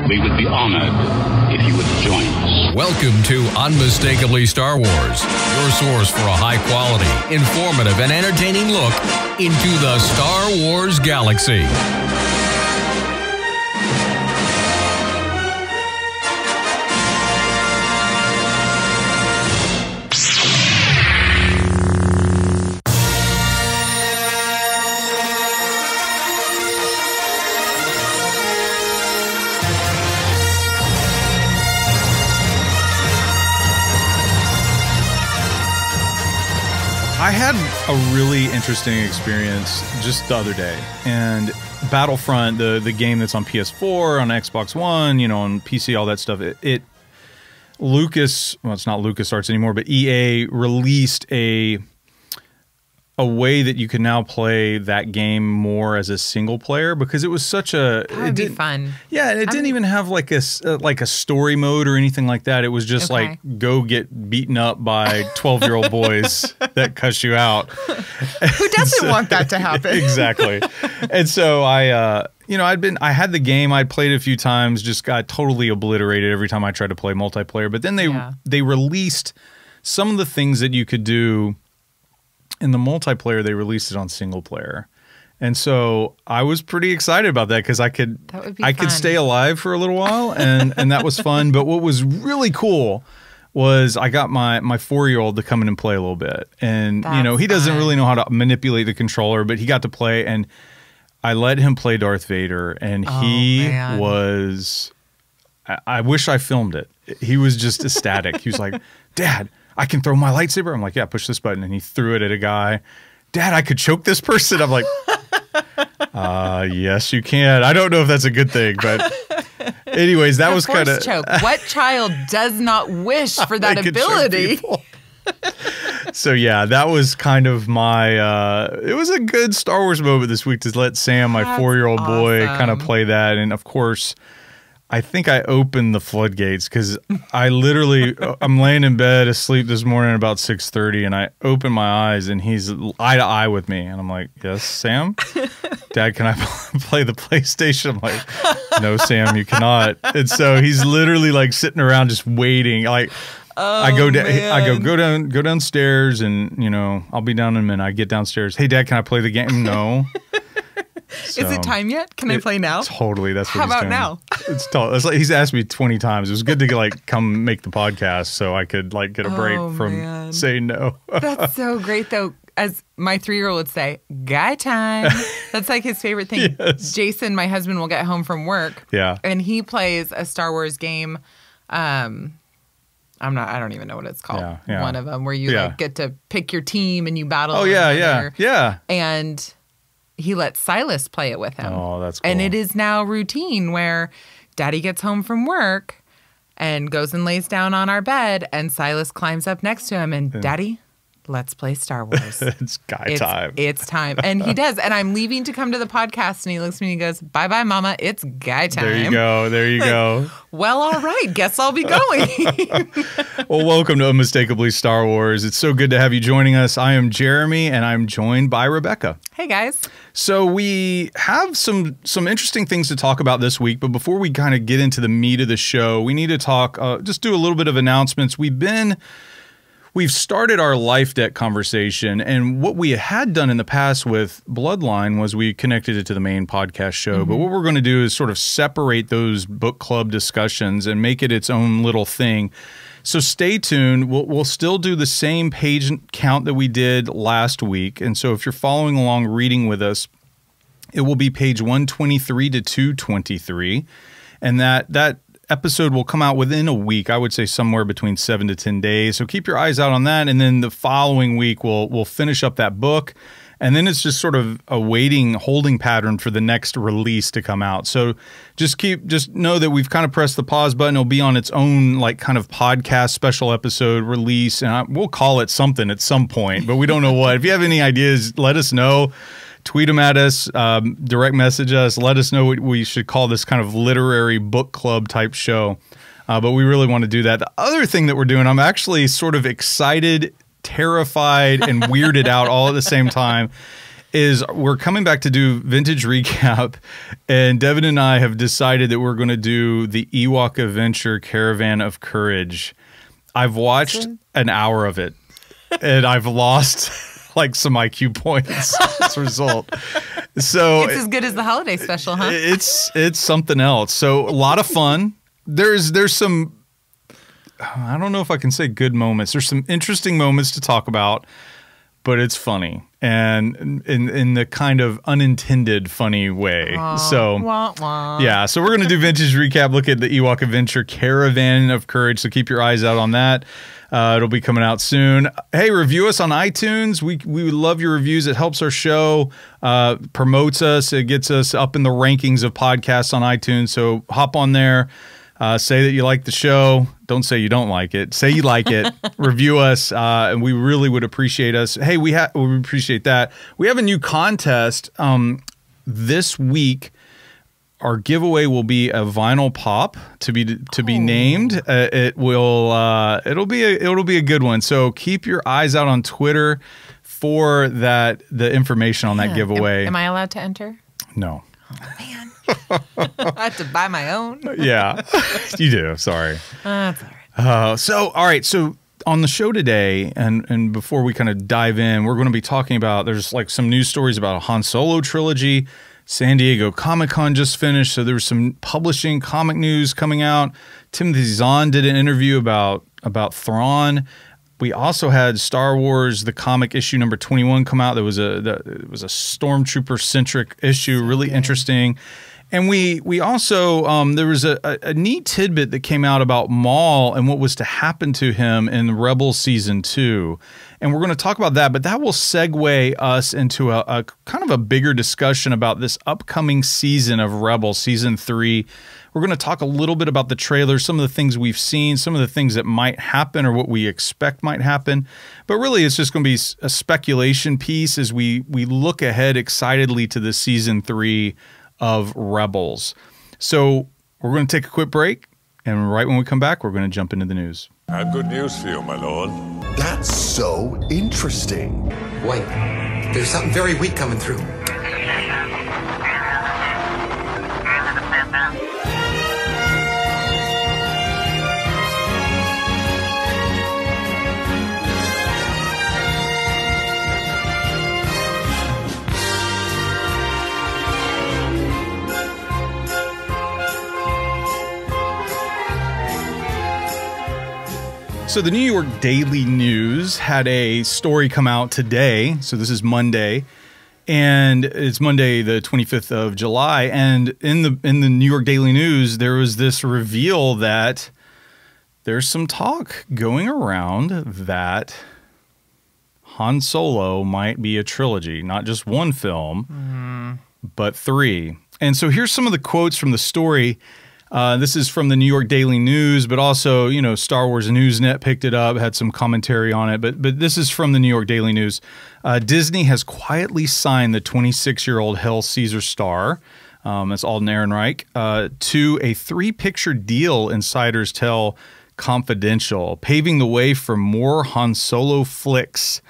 We would be honored if you would join us. Welcome to Unmistakably Star Wars, your source for a high-quality, informative, and entertaining look into the Star Wars galaxy. I had a really interesting experience just the other day, and Battlefront, the game that's on PS4, on Xbox One, you know, on PC, all that stuff. Lucas, well, it's not LucasArts anymore, but EA released a way that you can now play that game more as a single player, because it was such a that would be fun. Yeah, it didn't even have like a story mode or anything like that. It was just like go get beaten up by 12-year-old boys that cuss you out. Who doesn't want that to happen? Exactly. And so I had the game, I'd played it a few times, just got totally obliterated every time I tried to play multiplayer. But then they released some of the things that you could do in the multiplayer. They released it on single player. And so I was pretty excited about that, because I could stay alive for a little while, and that was fun. But what was really cool was I got my 4-year-old to come in and play a little bit. And he doesn't really know how to manipulate the controller, but he got to play, and I let him play Darth Vader, and he was, I wish I filmed it. He was just ecstatic. He was like, "Dad, I can throw my lightsaber." I'm like, "Yeah, push this button." And he threw it at a guy. "Dad, I could choke this person." I'm like, yes, you can. I don't know if that's a good thing, but anyways, that was kind of choke. What child does not wish for that ability? So yeah, that was kind of my, it was a good Star Wars moment this week to let Sam, my 4-year-old boy, kind of play that. And of course, I think I opened the floodgates, because I literally, I'm laying in bed asleep this morning at about 6:30, and I open my eyes, and he's eye to eye with me. And I'm like, "Yes, Sam? Dad, can I play the PlayStation?" I'm like, "No, Sam, you cannot." And so he's literally like sitting around just waiting. Like, I go downstairs, and I'll be down in a minute. I get downstairs. "Hey, Dad, can I play the game?" "No." So, is it time yet? Can I play now? Totally. That's what How he's about doing. now? It's like he's asked me 20 times. It was good to like come make the podcast so I could like get a break from saying no. That's so great, though. As my 3-year-old would say, "Guy time." That's like his favorite thing. Yes. Jason, my husband, will get home from work. Yeah. And he plays a Star Wars game. I don't even know what it's called. Yeah. One of them where you like get to pick your team and you battle. Oh, yeah. And he lets Silas play it with him. Oh, that's cool. And it is now routine where Daddy gets home from work and goes and lays down on our bed, and Silas climbs up next to him, and "Daddy, let's play Star Wars." It's time. It's time. And he does. And I'm leaving to come to the podcast, and he looks at me and he goes, "Bye-bye, Mama. It's guy time." There you go. Well, all right. Guess I'll be going. Well, welcome to Unmistakably Star Wars. It's so good to have you joining us. I am Jeremy, and I'm joined by Rebecca. Hey, guys. So we have some interesting things to talk about this week, but before we kind of get into the meat of the show, we need to talk, just do a little bit of announcements. We've started our life deck conversation, and what we had done in the past with Bloodline was we connected it to the main podcast show. But what we're going to do is sort of separate those book club discussions and make it its own little thing. So stay tuned. We'll still do the same page count that we did last week. And so if you're following along reading with us, it will be page 123 to 223. And that episode will come out within a week. I would say somewhere between 7 to 10 days. So keep your eyes out on that. And then the following week, we'll finish up that book. And then it's just sort of a holding pattern for the next release to come out. So just know that we've kind of pressed the pause button. It'll be on its own like kind of podcast special episode release. And we'll call it something at some point, but we don't know what. If you have any ideas, let us know. Tweet them at us, direct message us. Let us know what we should call this kind of literary book club type show. But we really want to do that. The other thing that we're doing, I'm actually sort of excited, terrified, and weirded out all at the same time, is we're coming back to do Vintage Recap, and Devin and I have decided that we're going to do the Ewok Adventure Caravan of Courage. I've watched an hour of it, and I've lost like some IQ points as a result. So it's as good as the holiday special, huh? It's something else. So a lot of fun. There's some, I don't know if I can say good moments. There's some interesting moments to talk about, but it's funny and in the kind of unintended funny way. So yeah, so we're going to do Vintage Recap, look at the Ewok Adventure Caravan of Courage. So keep your eyes out on that. It'll be coming out soon. Hey, review us on iTunes. We would love your reviews. It helps our show, promotes us. It gets us up in the rankings of podcasts on iTunes. So hop on there. Say that you like the show. Don't say you don't like it. Say you like it. Review us, and we really would appreciate us. Hey, we appreciate that. We have a new contest this week. Our giveaway will be a vinyl pop to be named. It'll be a good one. So keep your eyes out on Twitter for the information on that giveaway. Am I allowed to enter? No. Oh, man. I have to buy my own. Yeah, you do. Sorry. That's all right. All right. So on the show today, and before we kind of dive in, we're going to be talking about, there's like some news stories about a Han Solo trilogy. San Diego Comic-Con just finished, so there was some publishing comic news coming out. Timothy Zahn did an interview about Thrawn. We also had Star Wars, the comic issue number 21 come out. It was a Stormtrooper-centric issue, really interesting. And we also, there was a neat tidbit that came out about Maul and what was to happen to him in Rebels Season 2. And we're going to talk about that, but that will segue us into a kind of a bigger discussion about this upcoming season of Rebels, Season 3. We're going to talk a little bit about the trailer, some of the things we've seen, some of the things that might happen or what we expect might happen. But really, it's just going to be a speculation piece as we look ahead excitedly to the Season 3 of Rebels. So we're going to take a quick break, and right when we come back, we're going to jump into the news. I have good news for you, my lord. That's so interesting. Wait, there's something very weak coming through. So the New York Daily News had a story come out today. So this is Monday, and it's Monday the 25th of July. And in the New York Daily News, there was this reveal that there's some talk going around that Han Solo might be a trilogy, not just one film, but 3. And so here's some of the quotes from the story. This is from the New York Daily News, but also, Star Wars Newsnet picked it up, had some commentary on it. But this is from the New York Daily News. Disney has quietly signed the 26-year-old Hail Caesar star, that's Alden Ehrenreich, to a 3-picture deal, insiders tell Confidential, paving the way for more Han Solo flicks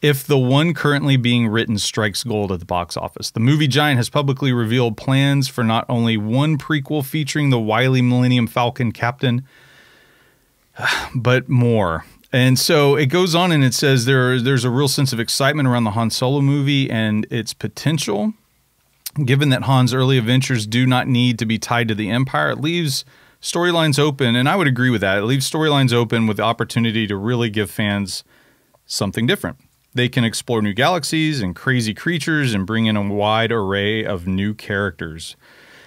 if the one currently being written strikes gold at the box office. The movie giant has publicly revealed plans for not only one prequel featuring the wily Millennium Falcon captain, but more. And so it goes on and it says there's a real sense of excitement around the Han Solo movie and its potential. Given that Han's early adventures do not need to be tied to the Empire, it leaves storylines open, and I would agree with that. It leaves storylines open with the opportunity to really give fans something different. They can explore new galaxies and crazy creatures and bring in a wide array of new characters.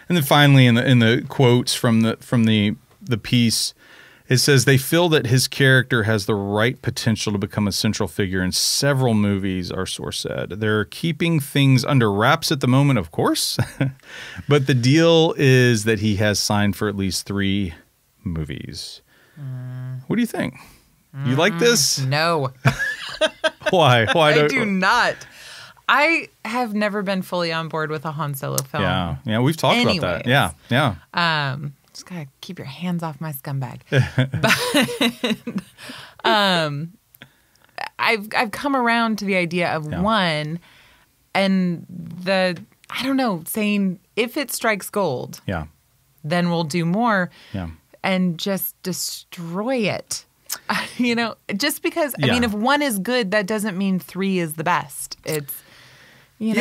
And then finally, in the quotes from the piece, it says they feel that his character has the right potential to become a central figure in several movies, our source said. They're keeping things under wraps at the moment, of course, but the deal is that he has signed for at least 3 movies. What do you think? You like this? No. Why? I do not. I have never been fully on board with a Han Solo film. Yeah, we've talked about that. Yeah. Just gotta keep your hands off my scumbag. But I've come around to the idea of one. And I don't know, saying if it strikes gold, then we'll do more and just destroy it. Just because, I mean, if 1 is good, that doesn't mean 3 is the best. It's, maybe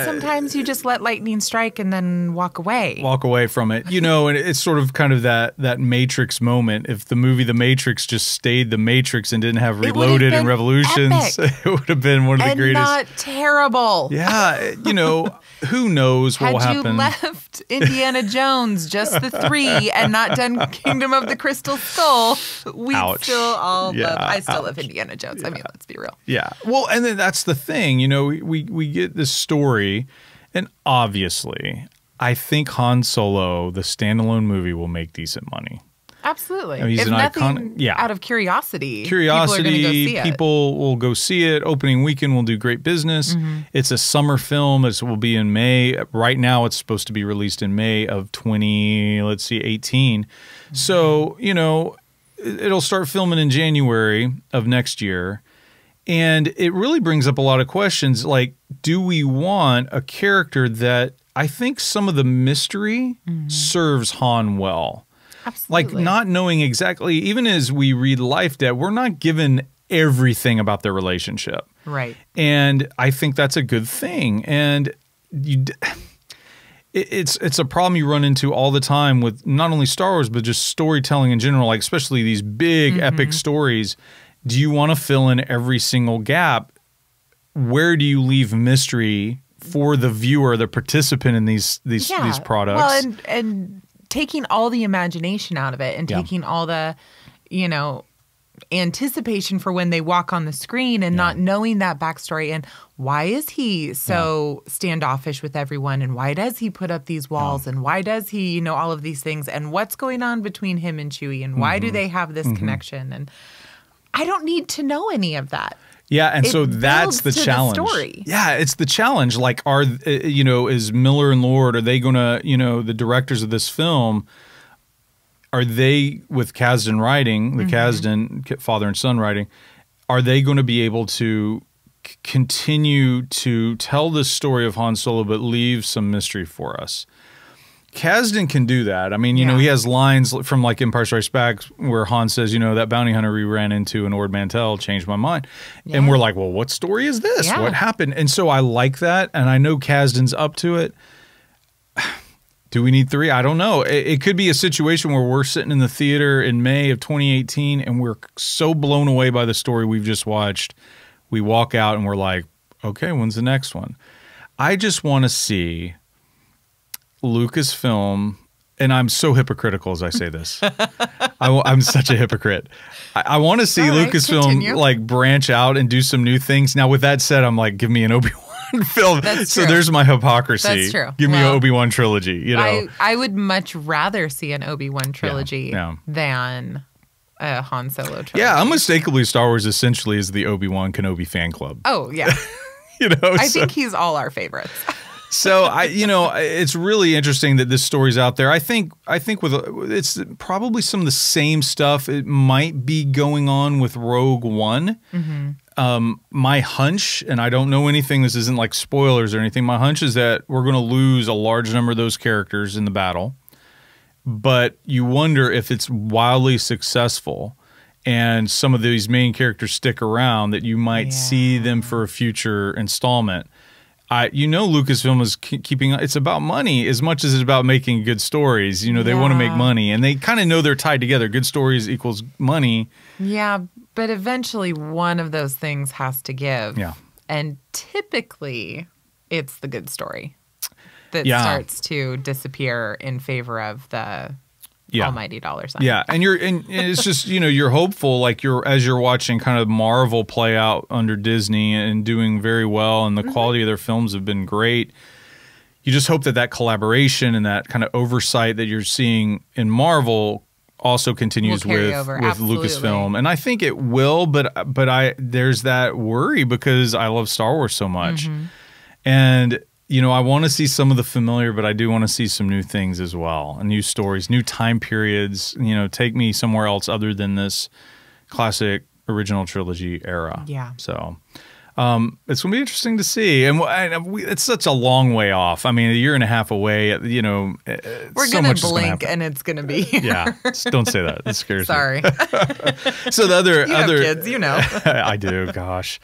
sometimes you just let lightning strike and then walk away. Walk away from it. And it's sort of kind of that Matrix moment. If the movie The Matrix just stayed The Matrix and didn't have Reloaded and Revolutions, it would have been one of the greatest. Not terrible. Yeah. Who knows what will happen. Had you left Indiana Jones just the 3 and not done Kingdom of the Crystal Skull, we'd still all love. I still love Indiana Jones. I mean, let's be real. Yeah. Well, and then that's the thing. We get this story, and obviously, I think Han Solo, the standalone movie, will make decent money. Absolutely. He's if an nothing out of curiosity. People are going to go see it. People will go see it. Opening weekend will do great business. It's a summer film. It will be in May. Right now, it's supposed to be released in May of 2018. So, it'll start filming in January of next year. And it really brings up a lot of questions. Like, do we want a character that I think some of the mystery serves Han well? Absolutely. Like, not knowing exactly, even as we read Life Debt, we're not given everything about their relationship. Right. And I think that's a good thing. And it's a problem you run into all the time with not only Star Wars, but just storytelling in general, like especially these big epic stories. Do you want to fill in every single gap? Where do you leave mystery for the viewer, the participant in these products? Well, and taking all the imagination out of it and taking all the, anticipation for when they walk on the screen and not knowing that backstory and why is he so standoffish with everyone and why does he put up these walls and why does he, all of these things and what's going on between him and Chewie and why do they have this connection? And I don't need to know any of that. Yeah, and so that's the challenge. The story. Yeah, it's the challenge. Like, is Miller and Lord, are they going to, the directors of this film, are they, with Kasdan writing, the Kasdan, father and son writing, are they going to be able to continue to tell the story of Han Solo but leave some mystery for us? Kasdan can do that. I mean, he has lines from like Empire Strikes Back where Han says, that bounty hunter we ran into in Ord Mantell changed my mind. Yeah. And we're like, well, what story is this? Yeah. What happened? And so I like that. And I know Kasdan's up to it. Do we need 3? I don't know. It could be a situation where we're sitting in the theater in May of 2018 and we're so blown away by the story we've just watched. We walk out and we're like, okay, when's the next one? I just want to see Lucasfilm, and I'm so hypocritical as I say this. I'm such a hypocrite. I want to see Lucasfilm like branch out and do some new things. Now, with that said, I'm like, give me an Obi-Wan film. That's true. So there's my hypocrisy. That's true. Give me an Obi-Wan trilogy. I would much rather see an Obi-Wan trilogy than a Han Solo trilogy. Yeah, Unmistakably Star Wars essentially is the Obi-Wan Kenobi fan club. Oh yeah. I think he's all our favorites. So it's really interesting that this story's out there. I think it's probably some of the same stuff. It might be going on with Rogue One. My hunch, and I don't know anything, this isn't like spoilers or anything, my hunch is that we're going to lose a large number of those characters in the battle. But you wonder if it's wildly successful and some of these main characters stick around, that you might see them for a future installment. Lucasfilm is keeping, it's about money as much as it's about making good stories. They want to make money, and they kind of know they're tied together. Good stories equals money. Yeah, but eventually one of those things has to give. Yeah. And typically it's the good story that starts to disappear in favor of the almighty dollar sign. Yeah, and it's just, you're hopeful, like as you're watching kind of Marvel play out under Disney and doing very well, and the quality of their films have been great. You just hope that collaboration and that kind of oversight that you're seeing in Marvel also continues with Lucasfilm. And I think it will, but there's that worry because I love Star Wars so much. And I want to see some of the familiar, but I do want to see some new things as well, and new stories, new time periods. Take me somewhere else other than this classic original trilogy era. Yeah. So, It's going to be interesting to see. And it's such a long way off. I mean, a year and a half away, you know. We're so going to blink and it's going to be here. Yeah. Don't say that. It scares Sorry. me. So the other... You have kids, you know. I do, gosh.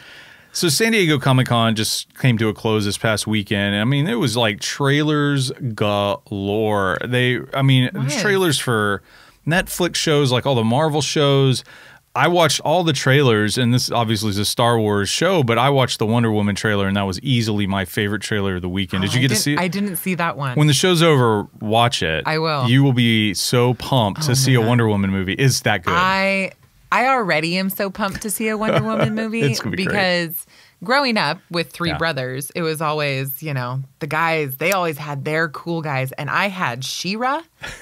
So San Diego Comic-Con just came to a close this past weekend. I mean, it was like trailers galore. Trailers for Netflix shows, like all the Marvel shows. I watched all the trailers, and this obviously is a Star Wars show, but I watched the Wonder Woman trailer, and that was easily my favorite trailer of the weekend. Did you get to see it? I didn't see that one. When the show's over, watch it. I will. You will be so pumped to see a Wonder Woman movie. Is that good? I already am so pumped to see a Wonder Woman movie It's gonna be because growing up with three brothers, it was always, you know, the guys, they always had their cool guys, and I had She-Ra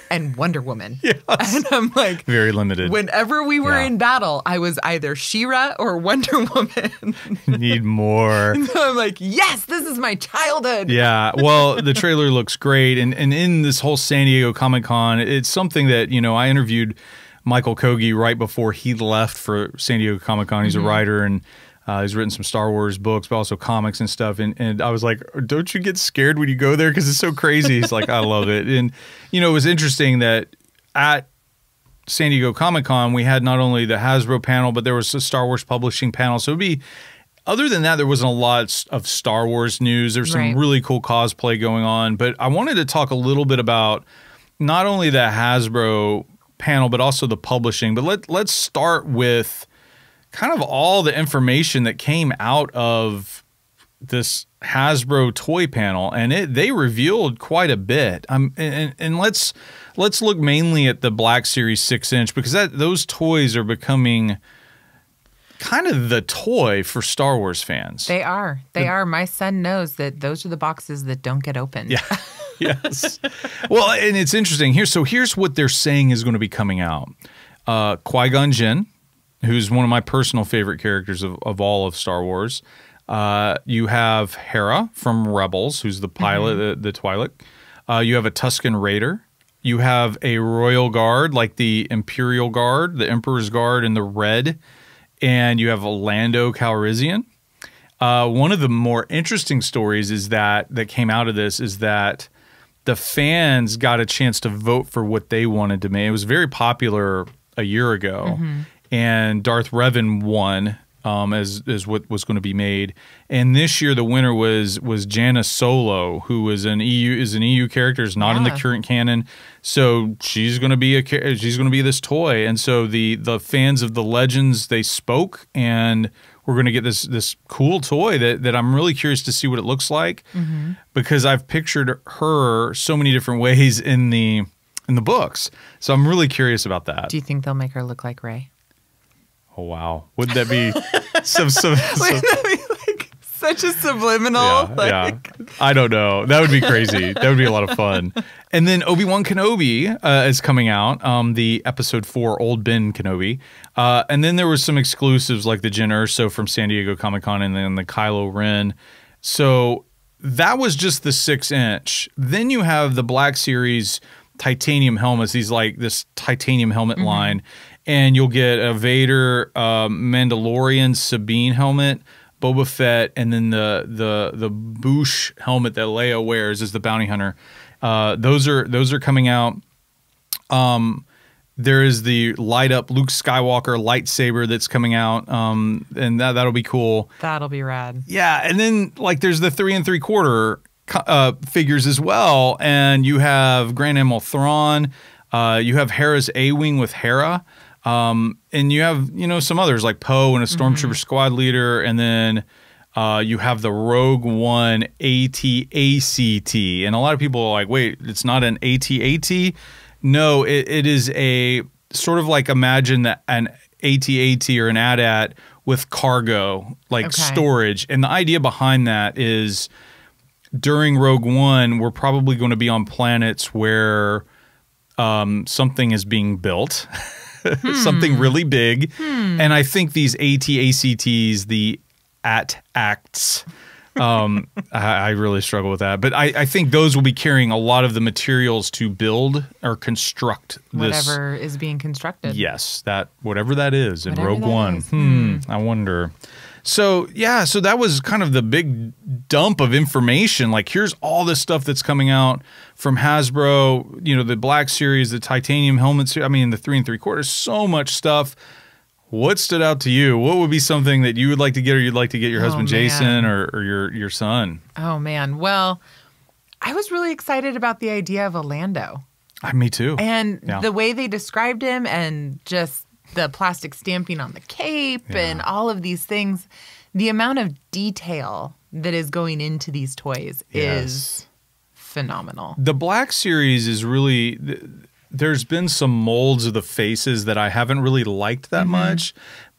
and Wonder Woman. Yes. And I'm like, very limited. Whenever we were in battle, I was either She-Ra or Wonder Woman. Need more. So I'm like, yes, this is my childhood. Yeah, well, the trailer looks great, and in this whole San Diego Comic-Con, it's something that, you know, I interviewed Michael Kogi right before he left for San Diego Comic-Con. He's a writer, and he's written some Star Wars books, but also comics and stuff. And I was like, don't you get scared when you go there? Because it's so crazy. He's like, I love it. And, you know, it was interesting that at San Diego Comic-Con, we had not only the Hasbro panel, but there was a Star Wars publishing panel. So it'd be, other than that, there wasn't a lot of Star Wars news. There's some really cool cosplay going on. But I wanted to talk a little bit about not only the Hasbro panel, but also the publishing. But let's start with kind of all the information that came out of this Hasbro toy panel, and they revealed quite a bit. And let's look mainly at the Black Series 6-inch, because those toys are becoming kind of the toy for Star Wars fans. They are. They are. My son knows that those are the boxes that don't get opened. Yeah. Yes. Well, and it's interesting. Here's what they're saying is going to be coming out. Qui-Gon Jinn, who's one of my personal favorite characters of all of Star Wars. You have Hera from Rebels, who's the pilot, the Twi'lek. You have a Tusken Raider. You have a Royal Guard, like the Imperial Guard, the Emperor's Guard in the red. And you have a Lando Calrissian. One of the more interesting stories is that came out of this is that the fans got a chance to vote for what they wanted to make. It was very popular a year ago, and Darth Revan won as what was going to be made. And this year, the winner was Jaina Solo, who is an EU character, is not in the current canon. So she's going to be this toy. And so the fans of the Legends, they spoke, and we're going to get this cool toy that I'm really curious to see what it looks like, because I've pictured her so many different ways in the books. So I'm really curious about that. Do you think they'll make her look like Rey? Oh wow! Wouldn't that be Wouldn't that be like such a subliminal? Yeah. I don't know. That would be crazy. That would be a lot of fun. And then Obi-Wan Kenobi is coming out. The episode 4, Old Ben Kenobi. And then there was some exclusives like the Jyn Erso from San Diego Comic-Con, and then the Kylo Ren. So that was just the 6-inch. Then you have the Black Series titanium helmets. This titanium helmet line. And you'll get a Vader, Mandalorian, Sabine helmet, Boba Fett, and then the Boushh helmet that Leia wears as the bounty hunter. Those are coming out. There is the light up Luke Skywalker lightsaber that's coming out, and that'll be cool. That'll be rad. Yeah, and then like there's the 3 3/4 figures as well, and you have Grand Admiral Thrawn. You have Hera's A-Wing with Hera. And you have, some others like Poe and a Stormtrooper squad leader. And then you have the Rogue One AT-ACT. And a lot of people are like, wait, it's not an AT-AT? No, it is a sort of like imagine an AT-AT or an AT-AT with cargo, like storage. And the idea behind that is during Rogue One, we're probably going to be on planets where something is being built. Something really big. And I think these AT-ACTs, the AT-ACTs, I really struggle with that. But I think those will be carrying a lot of the materials to build or construct this. Whatever is being constructed. Yes, whatever that is in Rogue One. I wonder. So that was kind of the big dump of information. Like, here's all this stuff that's coming out from Hasbro, you know, the Black Series, the titanium helmets, I mean, the 3 3/4, so much stuff. What stood out to you? What would be something that you would like to get, or you'd like to get your husband Jason or your son? Oh, man. Well, I was really excited about the idea of a Lando. Me too. And the way they described him, and just the plastic stamping on the cape and all of these things, the amount of detail that is going into these toys is phenomenal. The Black Series is really, there's been some molds of the faces that I haven't really liked that much.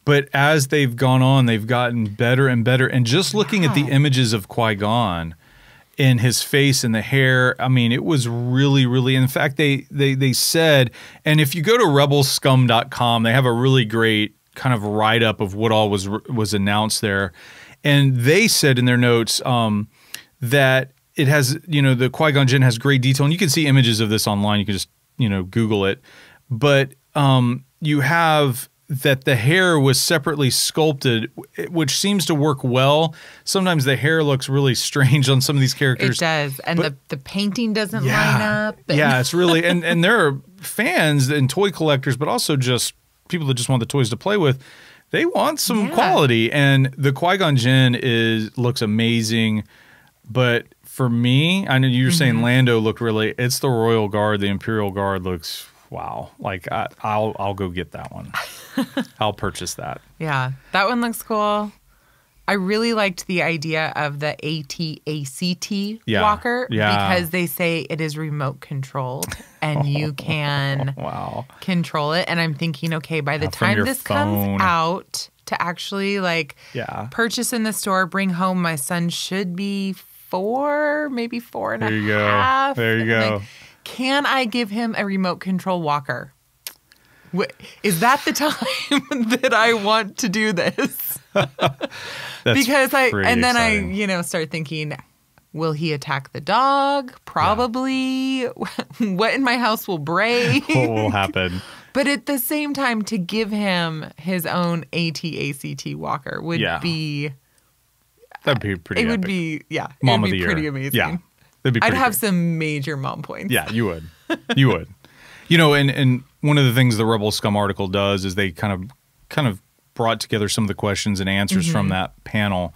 But as they've gone on, they've gotten better and better. And just looking at the images of Qui-Gon and his face and the hair, I mean, it was really, really, in fact, they said, and if you go to rebelscum.com, they have a really great kind of write-up of what all was announced there. And they said in their notes that it has, you know, the Qui-Gon Jinn has great detail, and you can see images of this online. You can just, you know, Google it. But you have that the hair was separately sculpted, which seems to work well. Sometimes the hair looks really strange on some of these characters. It does. And the painting doesn't line up. Yeah, it's really, and there are fans and toy collectors, but also just people that just want the toys to play with. They want some quality. And the Qui-Gon Jinn looks amazing. But for me, I know you were saying Lando looked really, it's the Royal Guard, the Imperial Guard looks, wow. Like, I'll go get that one. I'll purchase that. Yeah, that one looks cool. I really liked the idea of the AT-ACT walker because they say it is remote controlled and you can control it. And I'm thinking, okay, by the time this comes out to actually purchase in the store, bring home, my son should be 4, maybe 4.5. There you go. Like, can I give him a remote control walker? Is that the time that I want to do this? Because then exciting. I start thinking, will he attack the dog? Probably. What in my house will break? What will happen? But at the same time, to give him his own AT-ACT walker would be... That'd be pretty epic. It would be, Mom it would be of the pretty year. amazing. Yeah. That'd be pretty I'd have great. some major mom points. Yeah, you would. You would. You know, and one of the things the Rebel Scum article does is they kind of brought together some of the questions and answers from that panel.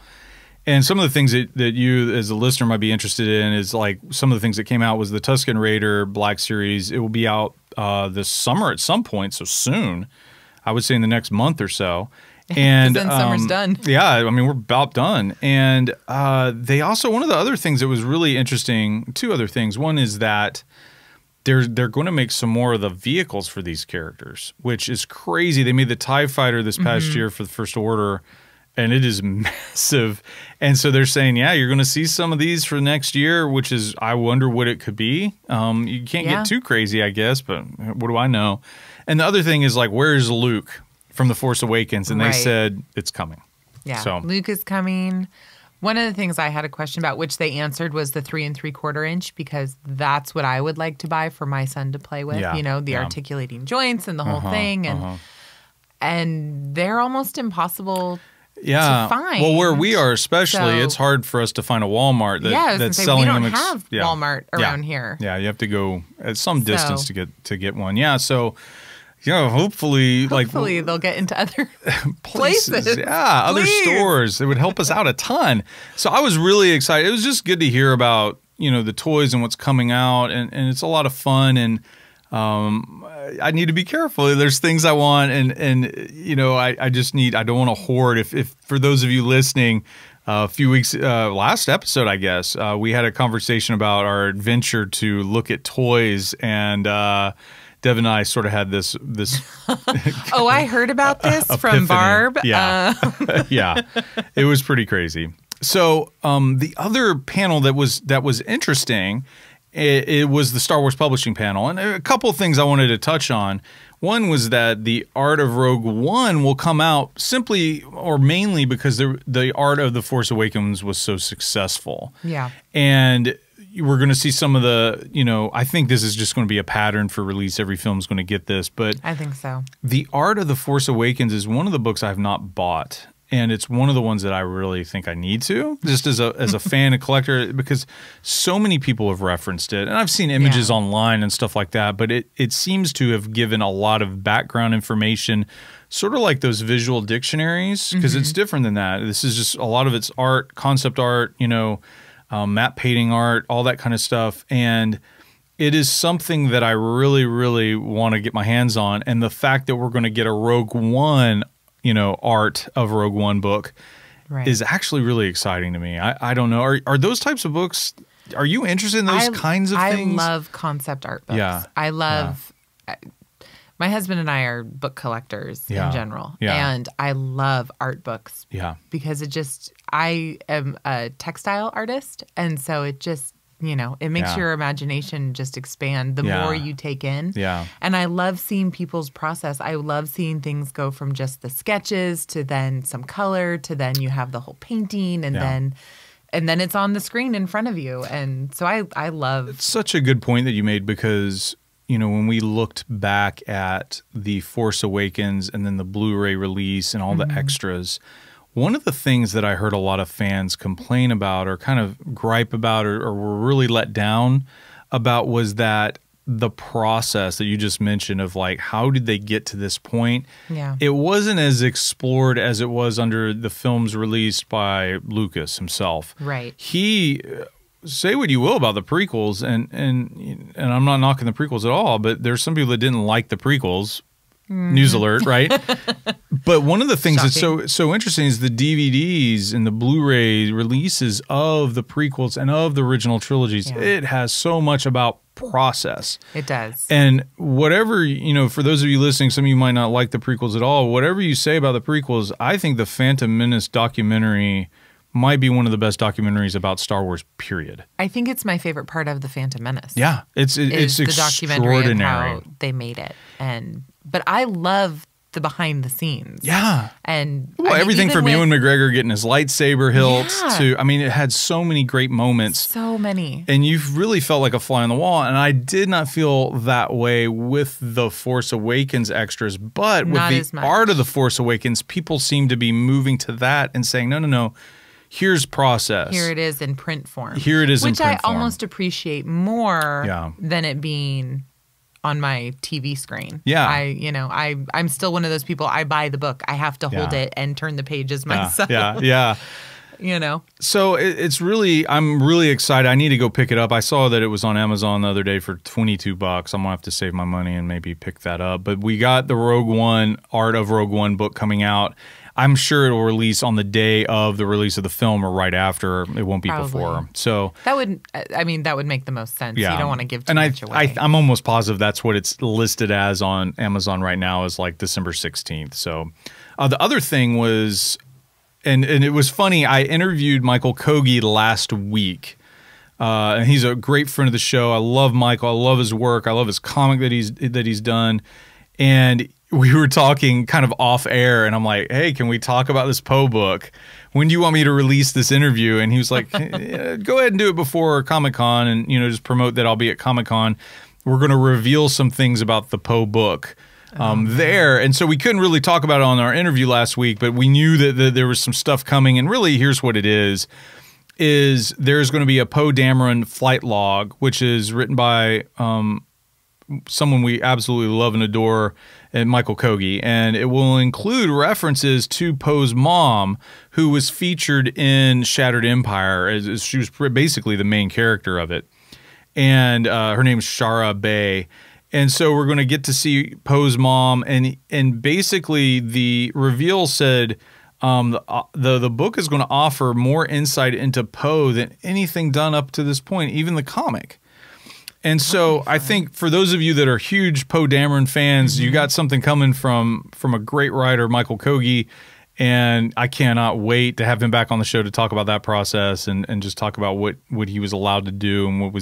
And some of the things that you as a listener might be interested in is like some of the things that came out was the Tusken Raider Black Series. It will be out this summer at some point, so soon. I would say in the next month or so. And then summer's done. Yeah, I mean, we're about done. And they also, one of the other things that was really interesting, 2 other things. One is that they're going to make some more of the vehicles for these characters, which is crazy. They made the TIE Fighter this past year for the First Order, and it is massive. And so they're saying, yeah, you're going to see some of these for next year, which is, I wonder what it could be. You can't get too crazy, I guess, but what do I know? And the other thing is, like, where's Luke from The Force Awakens? And they said it's coming. Yeah, so Luke is coming. One of the things I had a question about, which they answered, was the 3 3/4 inch, because that's what I would like to buy for my son to play with. You know, the articulating joints and the whole thing, and they're almost impossible to find. Well, where we are especially, it's hard for us to find a Walmart that's selling them. We don't have Walmart around here. Yeah, you have to go at some distance to get one. Yeah, so. Yeah, hopefully they'll get into other places. Yeah, other stores. It would help us out a ton. So I was really excited. It was just good to hear about, you know, the toys and what's coming out, and it's a lot of fun. And I need to be careful. There's things I want, and you know, I just need. I don't want to hoard. If for those of you listening, a few weeks last episode, I guess we had a conversation about our adventure to look at toys, and. Dev and I sort of had this. Oh, I heard about this from Barb. Yeah, yeah, it was pretty crazy. So the other panel that was interesting, it was the Star Wars Publishing panel, and a couple of things I wanted to touch on. One was that the Art of Rogue One will come out simply or mainly because the Art of the Force Awakens was so successful. Yeah, and. We're going to see some of the, you know, I think this is just going to be a pattern for release. Every film is going to get this, but I think so. The Art of the Force Awakens is one of the books I've not bought. and it's one of the ones that I really think I need to, just as a fan and collector, because so many people have referenced it, and I've seen images online and stuff like that, but it seems to have given a lot of background information, sort of like those visual dictionaries, because it's different than that. This is just a lot of it's art, concept art, map painting art, all that kind of stuff, and it is something that I really, really want to get my hands on. And the fact that we're going to get a Rogue One, art of Rogue One book is actually really exciting to me. I don't know. Are those types of books, are you interested in those kinds of things? I love concept art books. Yeah. I love my husband and I are book collectors in general. Yeah. And I love art books. Yeah. Because I am a textile artist. And so it just, it makes your imagination just expand the more you take in. Yeah. And I love seeing people's process. I love seeing things go from just the sketches to then some color to then you have the whole painting and then it's on the screen in front of you. And so I love. It's such a good point that you made, because when we looked back at The Force Awakens and then the Blu-ray release and all the extras, one of the things that I heard a lot of fans complain about or kind of gripe about or were really let down about was that the process that you just mentioned of like, how did they get to this point? Yeah. It wasn't as explored as it was under the films released by Lucas himself. Right. He, say what you will about the prequels, and I'm not knocking the prequels at all, but there's some people that didn't like the prequels. News alert, right? But one of the things that's so interesting is the DVDs and the Blu-ray releases of the prequels and of the original trilogies. Yeah. It has so much about process. It does. And whatever, for those of you listening, some of you might not like the prequels at all. Whatever you say about the prequels, I think the Phantom Menace documentary might be one of the best documentaries about Star Wars, period. I think it's my favorite part of the Phantom Menace. Yeah, it's the documentary of how they made it, but I love the behind the scenes. Yeah, and everything from Ewan McGregor getting his lightsaber hilt to, it had so many great moments, so many, and you've really felt like a fly on the wall. And I did not feel that way with the Force Awakens extras, but with the art of the Force Awakens, people seem to be moving to that and saying, no. Here's process. Here it is in print form. Here it is in print form. Which I almost appreciate more than it being on my TV screen. Yeah. I'm still one of those people, I buy the book. I have to hold it and turn the pages myself. Yeah. So it's really, I'm really excited. I need to go pick it up. I saw that it was on Amazon the other day for $22. I'm going to have to save my money and maybe pick that up. But we got the Rogue One, Art of Rogue One book coming out. I'm sure it will release on the day of the release of the film or right after. It won't be before. So that would make the most sense. Yeah. You don't want to give too much away. I'm almost positive that's what it's listed as on Amazon right now, is like December 16th. So the other thing was, and it was funny, I interviewed Michael Kogi last week. And he's a great friend of the show. I love Michael. I love his work. I love his comic that he's done. And we were talking kind of off air, and I'm like, hey, can we talk about this Poe book? When do you want me to release this interview? And he was like, hey, go ahead and do it before Comic-Con and, just promote that I'll be at Comic-Con. We're going to reveal some things about the Poe book there. And so we couldn't really talk about it on our interview last week, but we knew that there was some stuff coming. And really, here's what it is there's going to be a Poe Dameron flight log, which is written by someone we absolutely love and adore, Michael Kogi, and it will include references to Poe's mom, who was featured in Shattered Empire, as she was basically the main character of it, and her name's Shara Bey. And so we're going to get to see Poe's mom, and basically the reveal said the book is going to offer more insight into Poe than anything done up to this point, even the comic. And so I think for those of you that are huge Poe Dameron fans, you got something coming from a great writer, Michael Kogi, and I cannot wait to have him back on the show to talk about that process and just talk about what he was allowed to do and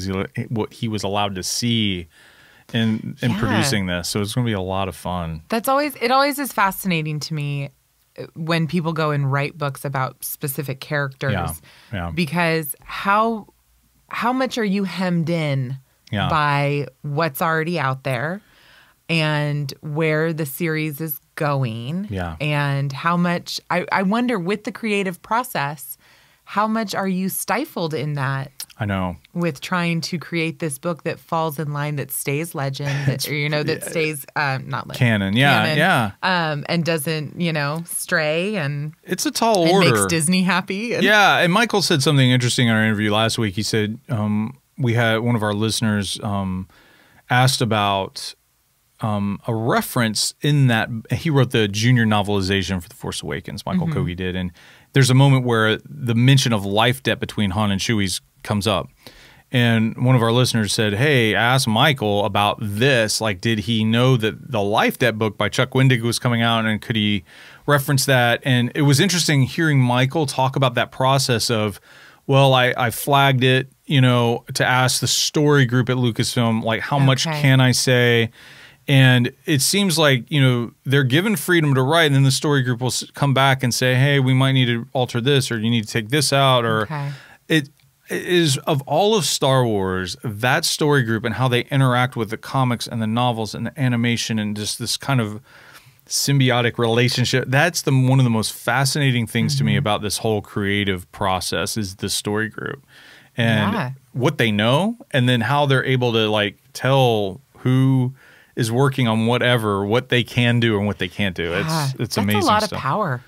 what he was allowed to see in producing this. So it's going to be a lot of fun. It always is fascinating to me when people go and write books about specific characters. Yeah. Because how much are you hemmed in by what's already out there and where the series is going. Yeah. And how much, I wonder with the creative process, how much are you stifled in that? I know. With trying to create this book that falls in line, that stays legend, that stays not legend. Canon. Yeah. And doesn't, stray. And it's a tall order. Makes Disney happy. Yeah. And Michael said something interesting in our interview last week. He said we had one of our listeners asked about a reference in that he wrote the junior novelization for The Force Awakens. Michael Kogi did. And there's a moment where the mention of life debt between Han and Chewie comes up. And one of our listeners said, hey, ask Michael about this. Like, did he know that the Life Debt book by Chuck Wendig was coming out, and could he reference that? And it was interesting hearing Michael talk about that process of, well, I flagged it, to ask the story group at Lucasfilm, like, how much can I say? And it seems like, they're given freedom to write, and then the story group will come back and say, hey, we might need to alter this, or you need to take this out, or it is, of all of Star Wars, that story group and how they interact with the comics and the novels and the animation and just this kind of symbiotic relationship. That's one of the most fascinating things to me about this whole creative process is the story group and what they know, and then how they're able to tell who is working on whatever, what they can do and what they can't do. It's amazing. That's a lot stuff. of power.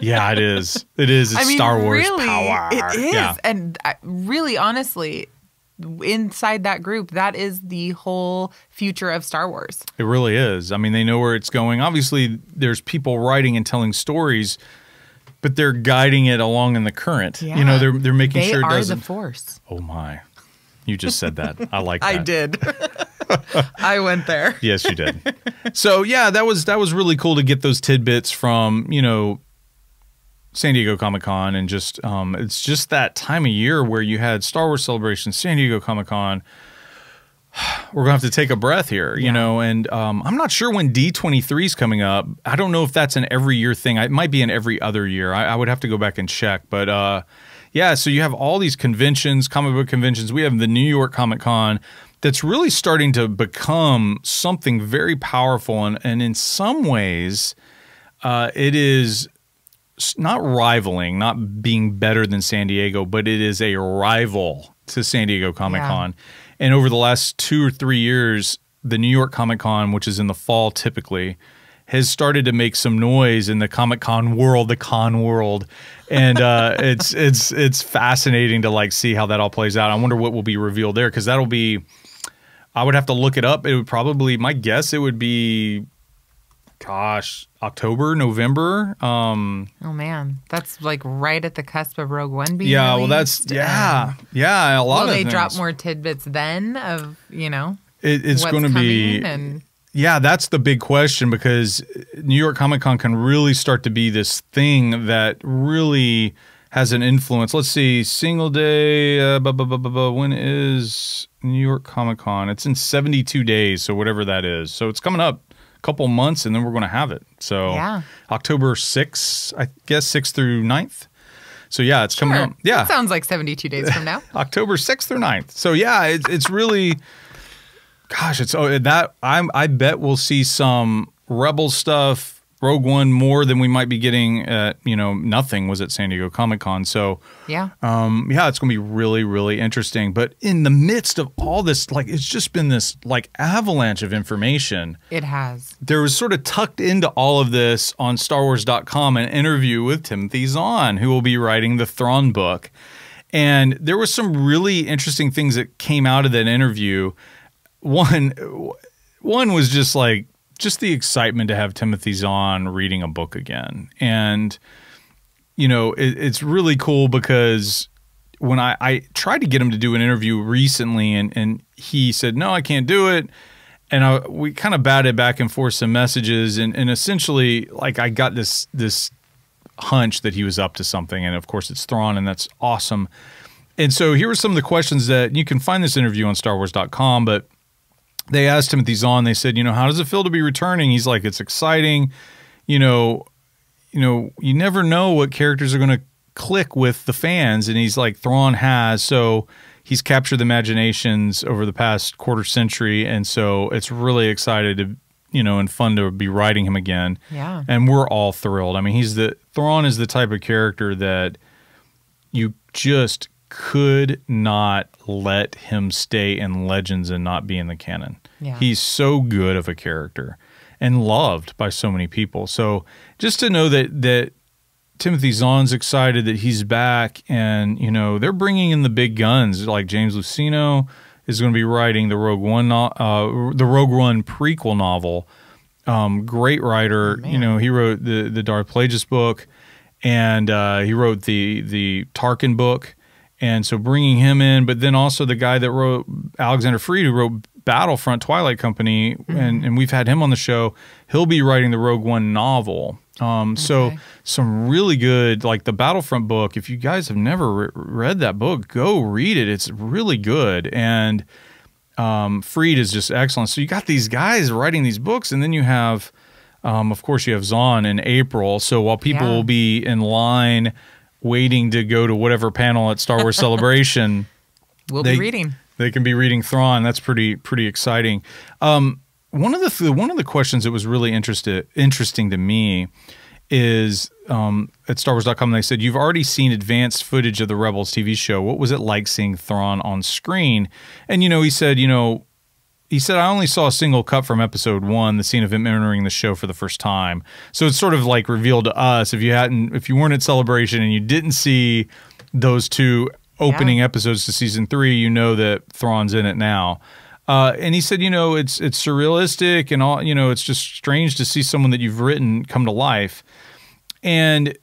Yeah, it is. It is. It's Star Wars really, power. It is. Yeah. And really, honestly, inside that group, that is the whole future of Star Wars. It really is. I mean, they know where it's going. Obviously, there's people writing and telling stories, but they're guiding it along in the current. Yeah. They're making sure it doesn't. They are the Force. Oh, my. You just said that. I like that. I did. I went there. Yes, you did. So, yeah, that was really cool to get those tidbits from, San Diego Comic-Con, and just it's just that time of year where you had Star Wars Celebration, San Diego Comic-Con. We're going to have to take a breath here, and I'm not sure when D23 is coming up. I don't know if that's an every year thing. It might be an every other year. I would have to go back and check. But, yeah, so you have all these conventions, comic book conventions. We have the New York Comic-Con that's really starting to become something very powerful. And in some ways, it is not rivaling, not being better than San Diego, but it is a rival to San Diego Comic-Con. Yeah. And over the last 2 or 3 years, the New York Comic-Con, which is in the fall typically, has started to make some noise in the Comic-Con world, the con world. And it's fascinating to see how that all plays out. I wonder what will be revealed there, because that'll be, I would have to look it up. It would probably, my guess, it would be, October, November. Oh man, that's right at the cusp of Rogue One being released. Well, that's a lot of things. Will they things. drop more tidbits then of it's going to be that's the big question, because New York Comic-Con can really start to be this thing that really has an influence. Let's see, single day. When is New York Comic-Con? It's in 72 days, so whatever that is. So it's coming up. Couple months, and then we're going to have it. So October 6th, I guess, 6th through 9th. So yeah, it's coming up. Yeah, that sounds like 72 days from now. October 6th through 9th. So yeah, it's really, it's that I bet we'll see some Rebel stuff, Rogue One more than we might be getting at, nothing was at San Diego Comic-Con. So yeah, it's going to be really, really interesting. But in the midst of all this, it's just been this avalanche of information. It has. There was sort of tucked into all of this on StarWars.com an interview with Timothy Zahn, who will be writing the Thrawn book. And there was some really interesting things that came out of that interview. One was just the excitement to have Timothy Zahn reading a book again. And, it's really cool, because when I tried to get him to do an interview recently, and he said, no, I can't do it. And we kind of batted back and forth some messages, and essentially, I got this hunch that he was up to something. And of course it's Thrawn, and that's awesome. And so here were some of the questions that you can find this interview on StarWars.com, but they asked Timothy Zahn, they said, how does it feel to be returning? He's like, it's exciting. You never know what characters are going to click with the fans. And he's like, Thrawn has. So he's captured the imaginations over the past quarter century. And so it's really excited and fun to be writing him again. Yeah. And we're all thrilled. I mean, Thrawn is the type of character that you just could not let him stay in Legends and not be in the canon. Yeah. He's so good of a character and loved by so many people. So just to know that Timothy Zahn's excited that he's back, and they're bringing in the big guns like James Luceno is going to be writing the Rogue One prequel novel. Great writer. He wrote the Darth Plagueis book, and he wrote the Tarkin book. And so bringing him in, but then also the guy that wrote Alexander Freed, who wrote Battlefront Twilight Company, and we've had him on the show. He'll be writing the Rogue One novel. So some really good, like the Battlefront book. If you guys have never read that book, go read it. It's really good. And Freed is just excellent. So you got these guys writing these books, and then you have, of course, you have Zahn in April. So while people will be in line waiting to go to whatever panel at Star Wars Celebration, we'll be reading. They can be reading Thrawn. That's pretty exciting. One of the questions that was really interesting to me is at StarWars.com they said, you've already seen advanced footage of the Rebels TV show. What was it like seeing Thrawn on screen? And he said, I only saw a single cut from episode 1, the scene of him entering the show for the first time. So it's sort of like revealed to us, if you weren't at Celebration and you didn't see those 2 opening episodes to season 3, you know that Thrawn's in it now. And he said, it's surrealistic and all, it's just strange to see someone that you've written come to life. And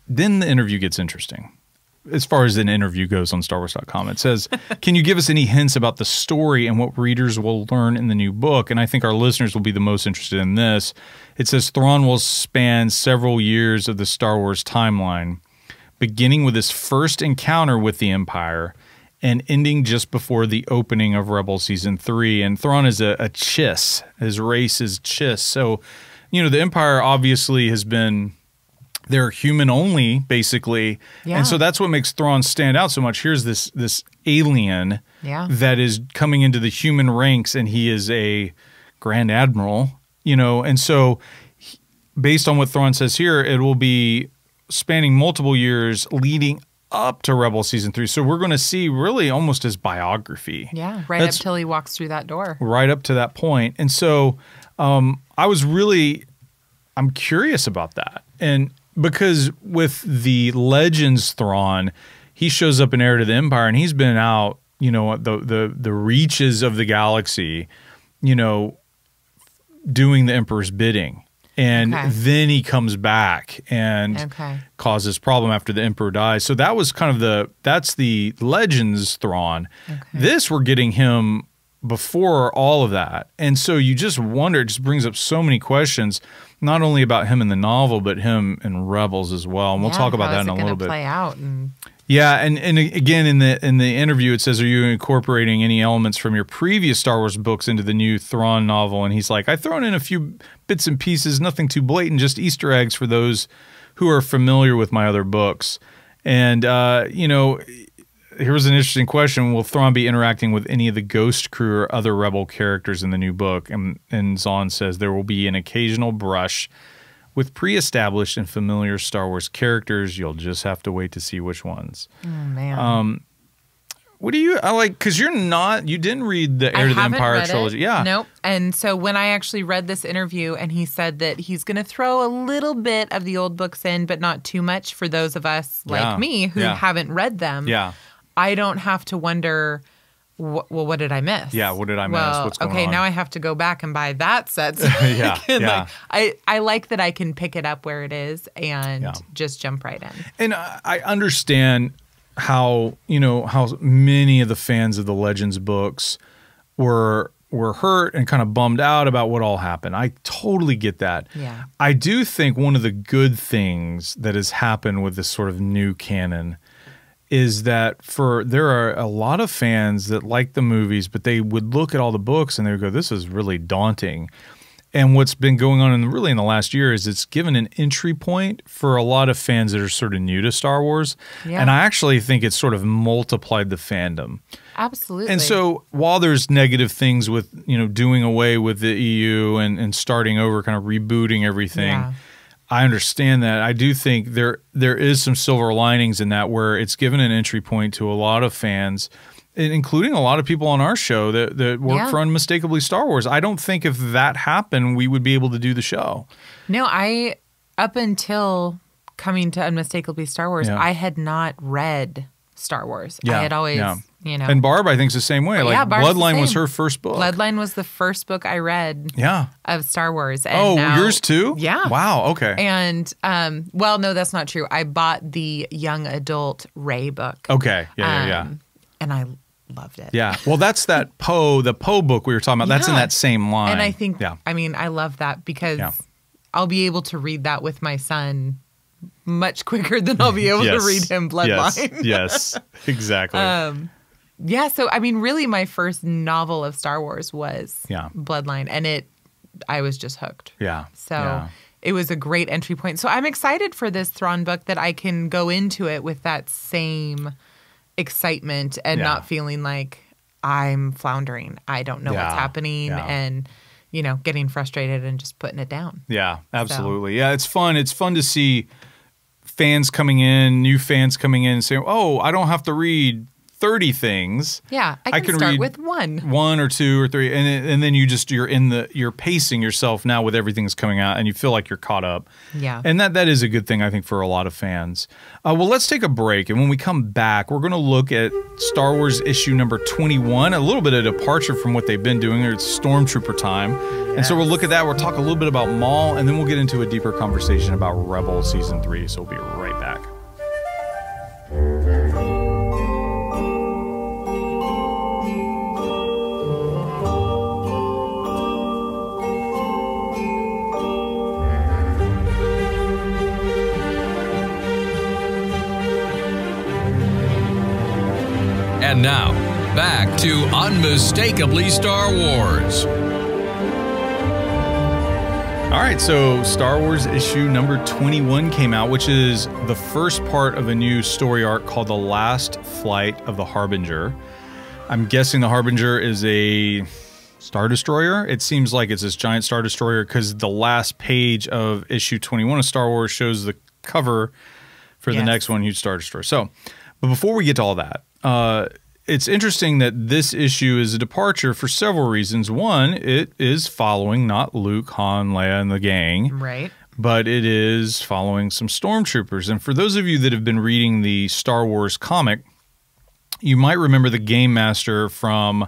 then the interview gets interesting. As far as an interview goes on StarWars.com, it says, can you give us any hints about the story and what readers will learn in the new book? And I think our listeners will be the most interested in this. It says Thrawn will span several years of the Star Wars timeline, beginning with his first encounter with the Empire and ending just before the opening of Rebels Season 3. And Thrawn is a Chiss. His race is Chiss. So, the Empire obviously has been... They're human only, basically. Yeah. And so that's what makes Thrawn stand out so much. Here's this alien that is coming into the human ranks, and he is a Grand Admiral, And so based on what Thrawn says here, it will be spanning multiple years leading up to Rebels Season 3. So we're going to see really almost his biography. Yeah, up till he walks through that door. Right up to that point. And so I'm curious about that. And because with the Legends Thrawn, he shows up in Heir to the Empire, and he's been out, the reaches of the galaxy, doing the Emperor's bidding. And then he comes back and causes problem after the Emperor dies. So that was kind of that's the Legends Thrawn. This, we're getting him before all of that. And so you just wonder, it just brings up so many questions, not only about him in the novel, but him in Rebels as well. And we'll talk about that in a little bit. Play out and again in the interview it says, are you incorporating any elements from your previous Star Wars books into the new Thrawn novel? And he's like, I've thrown in a few bits and pieces, nothing too blatant, just Easter eggs for those who are familiar with my other books. And here's an interesting question. Will Thrawn be interacting with any of the Ghost Crew or other Rebel characters in the new book? And Zahn says there will be an occasional brush with pre-established and familiar Star Wars characters. You'll just have to wait to see which ones. Oh, man. What do you like? Because you didn't read the Heir to the Empire trilogy. Yeah. Nope. And so when I actually read this interview, and he said that he's going to throw a little bit of the old books in, but not too much for those of us like me who haven't read them. Yeah. I don't have to wonder, what did I miss? Yeah, what did I miss? What's going on? Okay, now I have to go back and buy that set. So I like that I can pick it up where it is and just jump right in. And I understand how many of the fans of the Legends books were hurt and kind of bummed out about what all happened. I totally get that. Yeah. I do think one of the good things that has happened with this sort of new canon is that there are a lot of fans that like the movies, but they would look at all the books and they would go, this is really daunting. And what's been going on in the last year is it's given an entry point for a lot of fans that are sort of new to Star Wars. Yeah. And I actually think it's sort of multiplied the fandom. Absolutely. And so while there's negative things with, doing away with the EU and starting over, kind of rebooting everything, I understand that. I do think there is some silver linings in that, where it's given an entry point to a lot of fans, including a lot of people on our show that work for Unmistakably Star Wars. I don't think if that happened, we would be able to do the show. No, up until coming to Unmistakably Star Wars, I had not read Star Wars. I had always, And Barb, I think, is the same way. Bloodline was her first book. Bloodline was the first book I read of Star Wars. And yours too? Yeah. Wow, okay. And, well, no, that's not true. I bought the young adult Rey book. Okay, yeah. And I loved it. Yeah. Well, that's the Poe book we were talking about. That's in that same line. And I think, I love that because I'll be able to read that with my son much quicker than I'll be able to read him Bloodline. Yes, exactly. So, really my first novel of Star Wars was Bloodline, and I was just hooked. Yeah. So it was a great entry point. So I'm excited for this Thrawn book, that I can go into it with that same excitement and not feeling like I'm floundering. I don't know what's happening and, getting frustrated and just putting it down. Yeah, absolutely. So. Yeah, it's fun. It's fun to see fans coming in, new fans coming in and saying, oh, I don't have to read 30 things. Yeah, I can start with one or two or three, and then you're pacing yourself now with everything that's coming out, and you feel like you're caught up. Yeah, and that is a good thing, I think, for a lot of fans. Well, let's take a break, and when we come back, we're going to look at Star Wars issue number 21, a little bit of departure from what they've been doing. It's Stormtrooper time, and so we'll look at that. We'll talk a little bit about Maul, and then we'll get into a deeper conversation about Rebel Season 3. So we'll be right back. And now, back to Unmistakably Star Wars. All right, so Star Wars issue number 21 came out, which is the first part of a new story arc called The Last Flight of the Harbinger. I'm guessing the Harbinger is a Star Destroyer. It seems like it's this giant Star Destroyer because the last page of issue 21 of Star Wars shows the cover for the next one, huge Star Destroyer. So, but before we get to all that, it's interesting that this issue is a departure for several reasons. One, it is following not Luke, Han, Leia, and the gang. Right. But it is following some stormtroopers. And for those of you that have been reading the Star Wars comic, you might remember the Game Master from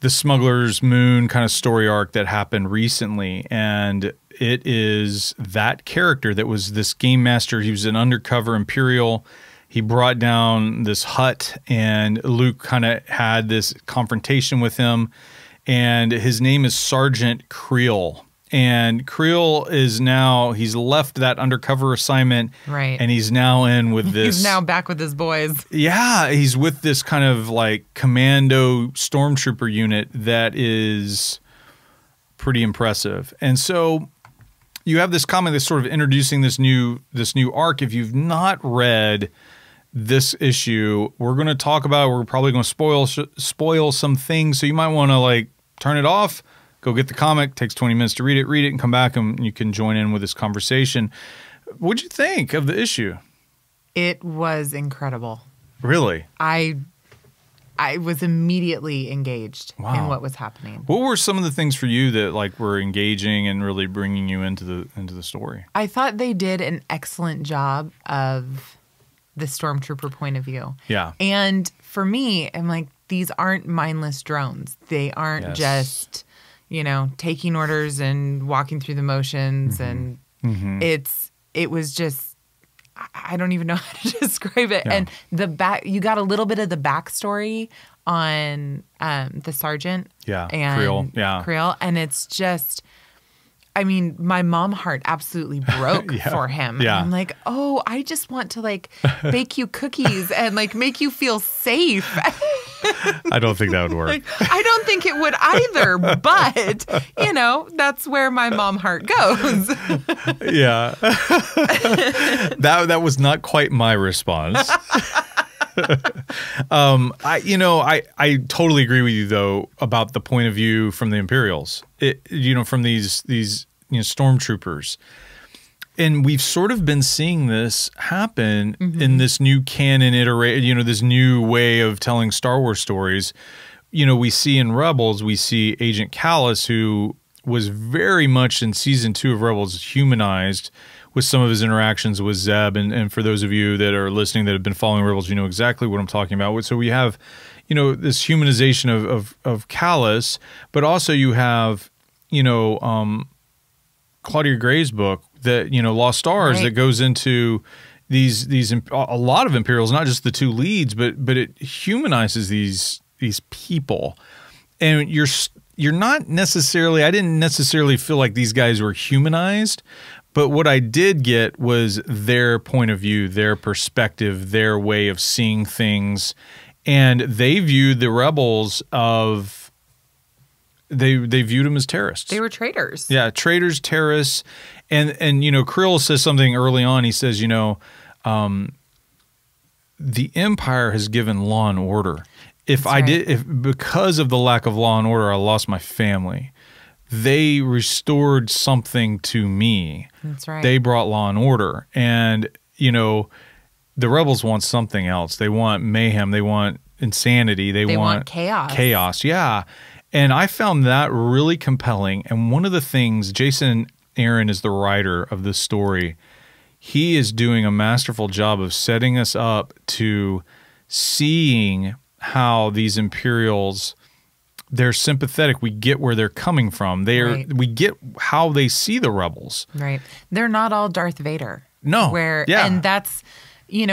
the Smuggler's Moon kind of story arc that happened recently. And it is that character that was this Game Master. He was an undercover Imperial. He brought down this hut, and Luke kind of had this confrontation with him, and his name is Sergeant Creel. And Creel is now, he's left that undercover assignment, right? And he's now in with this. He's now back with his boys. Yeah, he's with this kind of like commando stormtrooper unit that is pretty impressive. And so you have this comic that's sort of introducing this new arc. If you've not read this issue, we're going to talk about it. We're probably going to spoil some things, so you might want to like turn it off, go get the comic. It takes 20 minutes to read it, and come back, and you can join in with this conversation. What'd you think of the issue? It was incredible. Really? I was immediately engaged in what was happening. What were some of the things for you that like were engaging and really bringing you into the story? I thought they did an excellent job of the stormtrooper point of view. Yeah. And for me, I'm like, these aren't mindless drones. They aren't just, taking orders and walking through the motions. And it was just, I don't even know how to describe it. Yeah. And you got a little bit of the backstory on the sergeant. Yeah. And Creel. Yeah. Creel. And it's just, I mean, my mom heart absolutely broke for him. Yeah. I'm like, oh, I just want to like bake you cookies and like make you feel safe. I don't think that would work. Like, I don't think it would either, but, you know, that's where my mom heart goes. Yeah. That was not quite my response. I totally agree with you though about the point of view from the Imperials. From these stormtroopers. And we've sort of been seeing this happen in this new canon iteration, this new way of telling Star Wars stories. We see in Rebels, we see Agent Kallus, who was very much in season 2 of Rebels humanized with some of his interactions with Zeb. And for those of you that are listening that have been following Rebels, you know exactly what I'm talking about. So we have, this humanization of Kallus, but also you have, Claudia Gray's book that, Lost Stars, right, that goes into these a lot of Imperials, not just the 2 leads, but it humanizes these people. And you're not necessarily, I didn't necessarily feel like these guys were humanized, but what I did get was their point of view, their perspective, their way of seeing things. And they viewed the rebels they viewed them as terrorists. They were traitors. Yeah, traitors, terrorists. And Krill says something early on. He says, the Empire has given law and order. If because of the lack of law and order, I lost my family, they restored something to me. That's right. They brought law and order. And, the rebels want something else. They want mayhem. They want insanity. They want chaos. Chaos, yeah. And I found that really compelling. And one of the things, Jason Aaron is the writer of this story. He is doing a masterful job of setting us up to seeing how these Imperials, they're sympathetic. We get where they're coming from. We get how they see the rebels. Right. They're not all Darth Vader. No. And that's,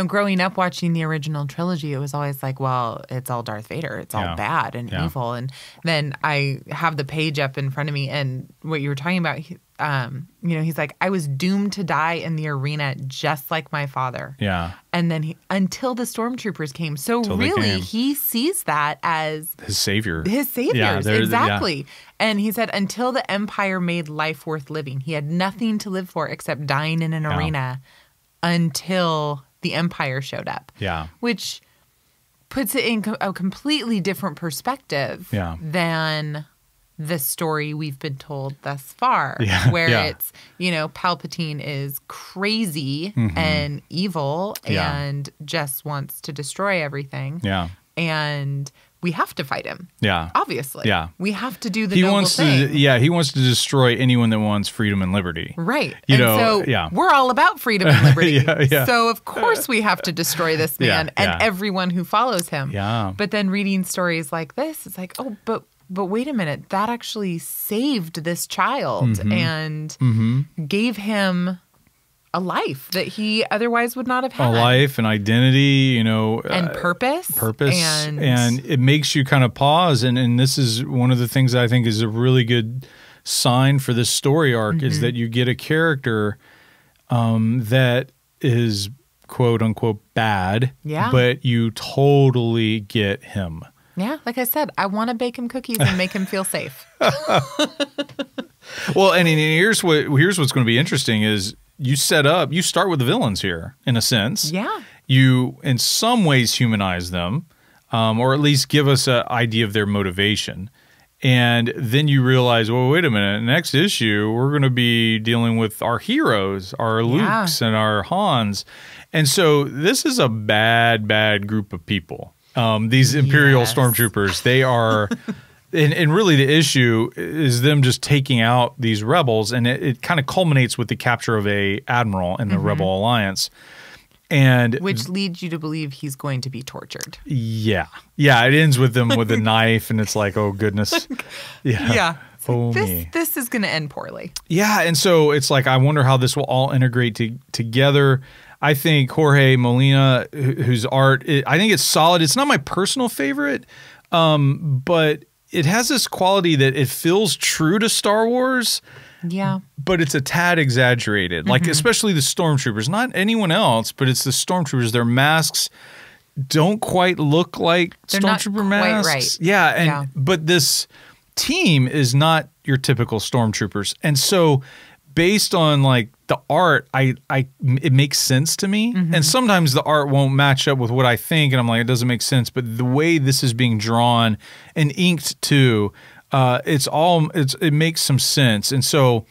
growing up watching the original trilogy, it was always like, well, it's all Darth Vader. It's all bad and evil. And then I have the page up in front of me, and what you were talking about, he's like, I was doomed to die in the arena just like my father. Yeah. And then until the stormtroopers came. So really, he sees that as his savior. His saviors, yeah, exactly. Yeah. And he said until the Empire made life worth living, he had nothing to live for except dying in an arena until the Empire showed up. Yeah. Which puts it in a completely different perspective than the story we've been told thus far, where it's, Palpatine is crazy and evil and just wants to destroy everything. Yeah. And we have to fight him. Yeah. Obviously. Yeah. We have to do the noble thing. He wants to destroy anyone that wants freedom and liberty. Right. We're all about freedom and liberty. So, of course, we have to destroy this man and everyone who follows him. Yeah. But then reading stories like this, it's like, oh, but wait a minute. That actually saved this child and gave him a life that he otherwise would not have had. A life and identity, and purpose. And it makes you kind of pause. And this is one of the things that I think is a really good sign for this story arc is that you get a character that is quote unquote bad, but you totally get him. Yeah, like I said, I want to bake him cookies and make him feel safe. Well, and here's what's going to be interesting is you start with the villains here, in a sense. Yeah. You, in some ways, humanize them, or at least give us an idea of their motivation. And then you realize, well, wait a minute, next issue, we're going to be dealing with our heroes, our Lukes and our Hans. And so this is a bad, bad group of people. These Imperial stormtroopers, they are, and really the issue is them just taking out these rebels, and it kind of culminates with the capture of a admiral in the Rebel Alliance. And which leads you to believe he's going to be tortured. Yeah. Yeah, it ends with them with a knife, and it's like, oh, goodness. Yeah. Oh, this is going to end poorly. Yeah, and so it's like, I wonder how this will all integrate together. I think Jorge Molina, whose art, I think it's solid. It's not my personal favorite, but it has this quality that it feels true to Star Wars. Yeah. But it's a tad exaggerated, like especially the stormtroopers, not anyone else, but it's the stormtroopers. Their masks don't quite look like They're not Stormtrooper quite masks. right. Yeah, but this team is not your typical Stormtroopers. And so based on like the art, it makes sense to me. And sometimes the art won't match up with what I think, and I'm like, it doesn't make sense. But the way this is being drawn and inked too, it makes some sense. And so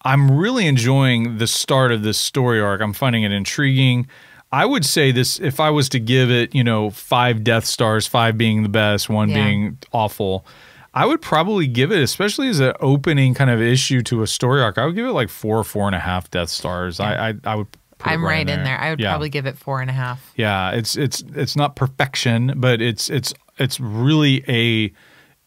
I'm really enjoying the start of this story arc. I'm finding it intriguing. I would say this, if I was to give it, 5 Death Stars, 5 being the best, 1 being awful, I would probably give it, especially as an opening kind of issue to a story arc, I would give it like 4.5 Death Stars. I would put I'm it right in there. I would probably give it 4.5. Yeah, it's not perfection, but it's really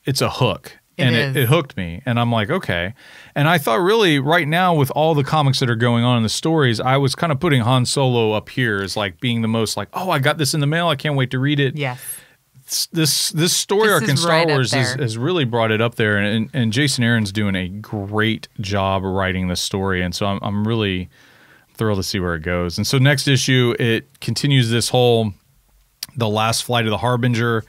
it's a hook. It hooked me, and I'm like, okay. And I thought really right now with all the comics that are going on in the stories, I was kind of putting Han Solo up here as like being the most like, oh, I got this in the mail. I can't wait to read it. Yes. This story arc in Star Wars has really brought it up there, and Jason Aaron's doing a great job writing this story, and so I'm really thrilled to see where it goes. And so next issue, it continues this whole the last flight of the Harbinger.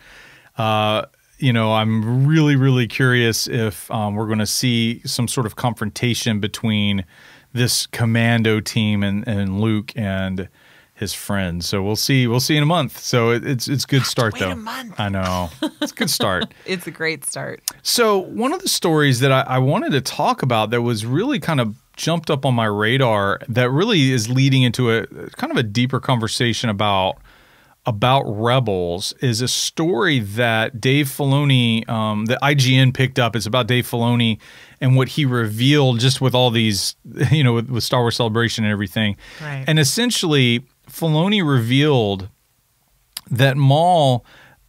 I'm really, really curious if we're going to see some sort of confrontation between this commando team and Luke and his friends. So we'll see. We'll see in a month. So it's a good start, though. Wait a month. I know. It's a good start. It's a great start. So one of the stories that I wanted to talk about that was really kind of jumped up on my radar that really is leading into a kind of a deeper conversation about Rebels is a story that Dave Filoni, that IGN picked up. It's about Dave Filoni and what he revealed just with all these, with Star Wars Celebration and everything. Right. And essentially, Filoni revealed that Maul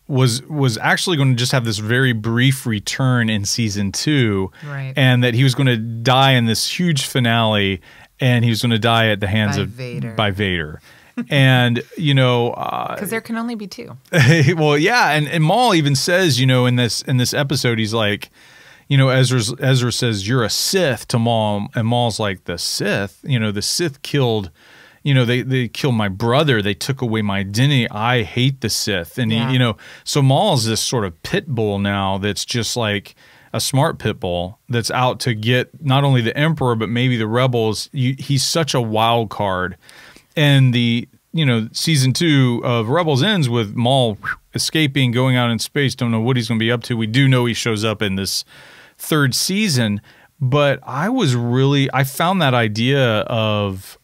was actually going to just have this very brief return in season 2, right, and that he was going to die in this huge finale, and he was going to die at the hands of Vader. And because there can only be 2. Well, yeah, and Maul even says, in this episode, he's like, Ezra says, "You're a Sith" to Maul, and Maul's like, "The Sith? The Sith killed, they killed my brother. They took away my identity. I hate the Sith." And so Maul's this sort of pit bull now that's just like a smart pit bull that's out to get not only the Emperor but maybe the rebels. He's such a wild card. And the season 2 of Rebels ends with Maul escaping, going out in space. Don't know what he's going to be up to. We do know he shows up in this 3rd season, but I found that idea of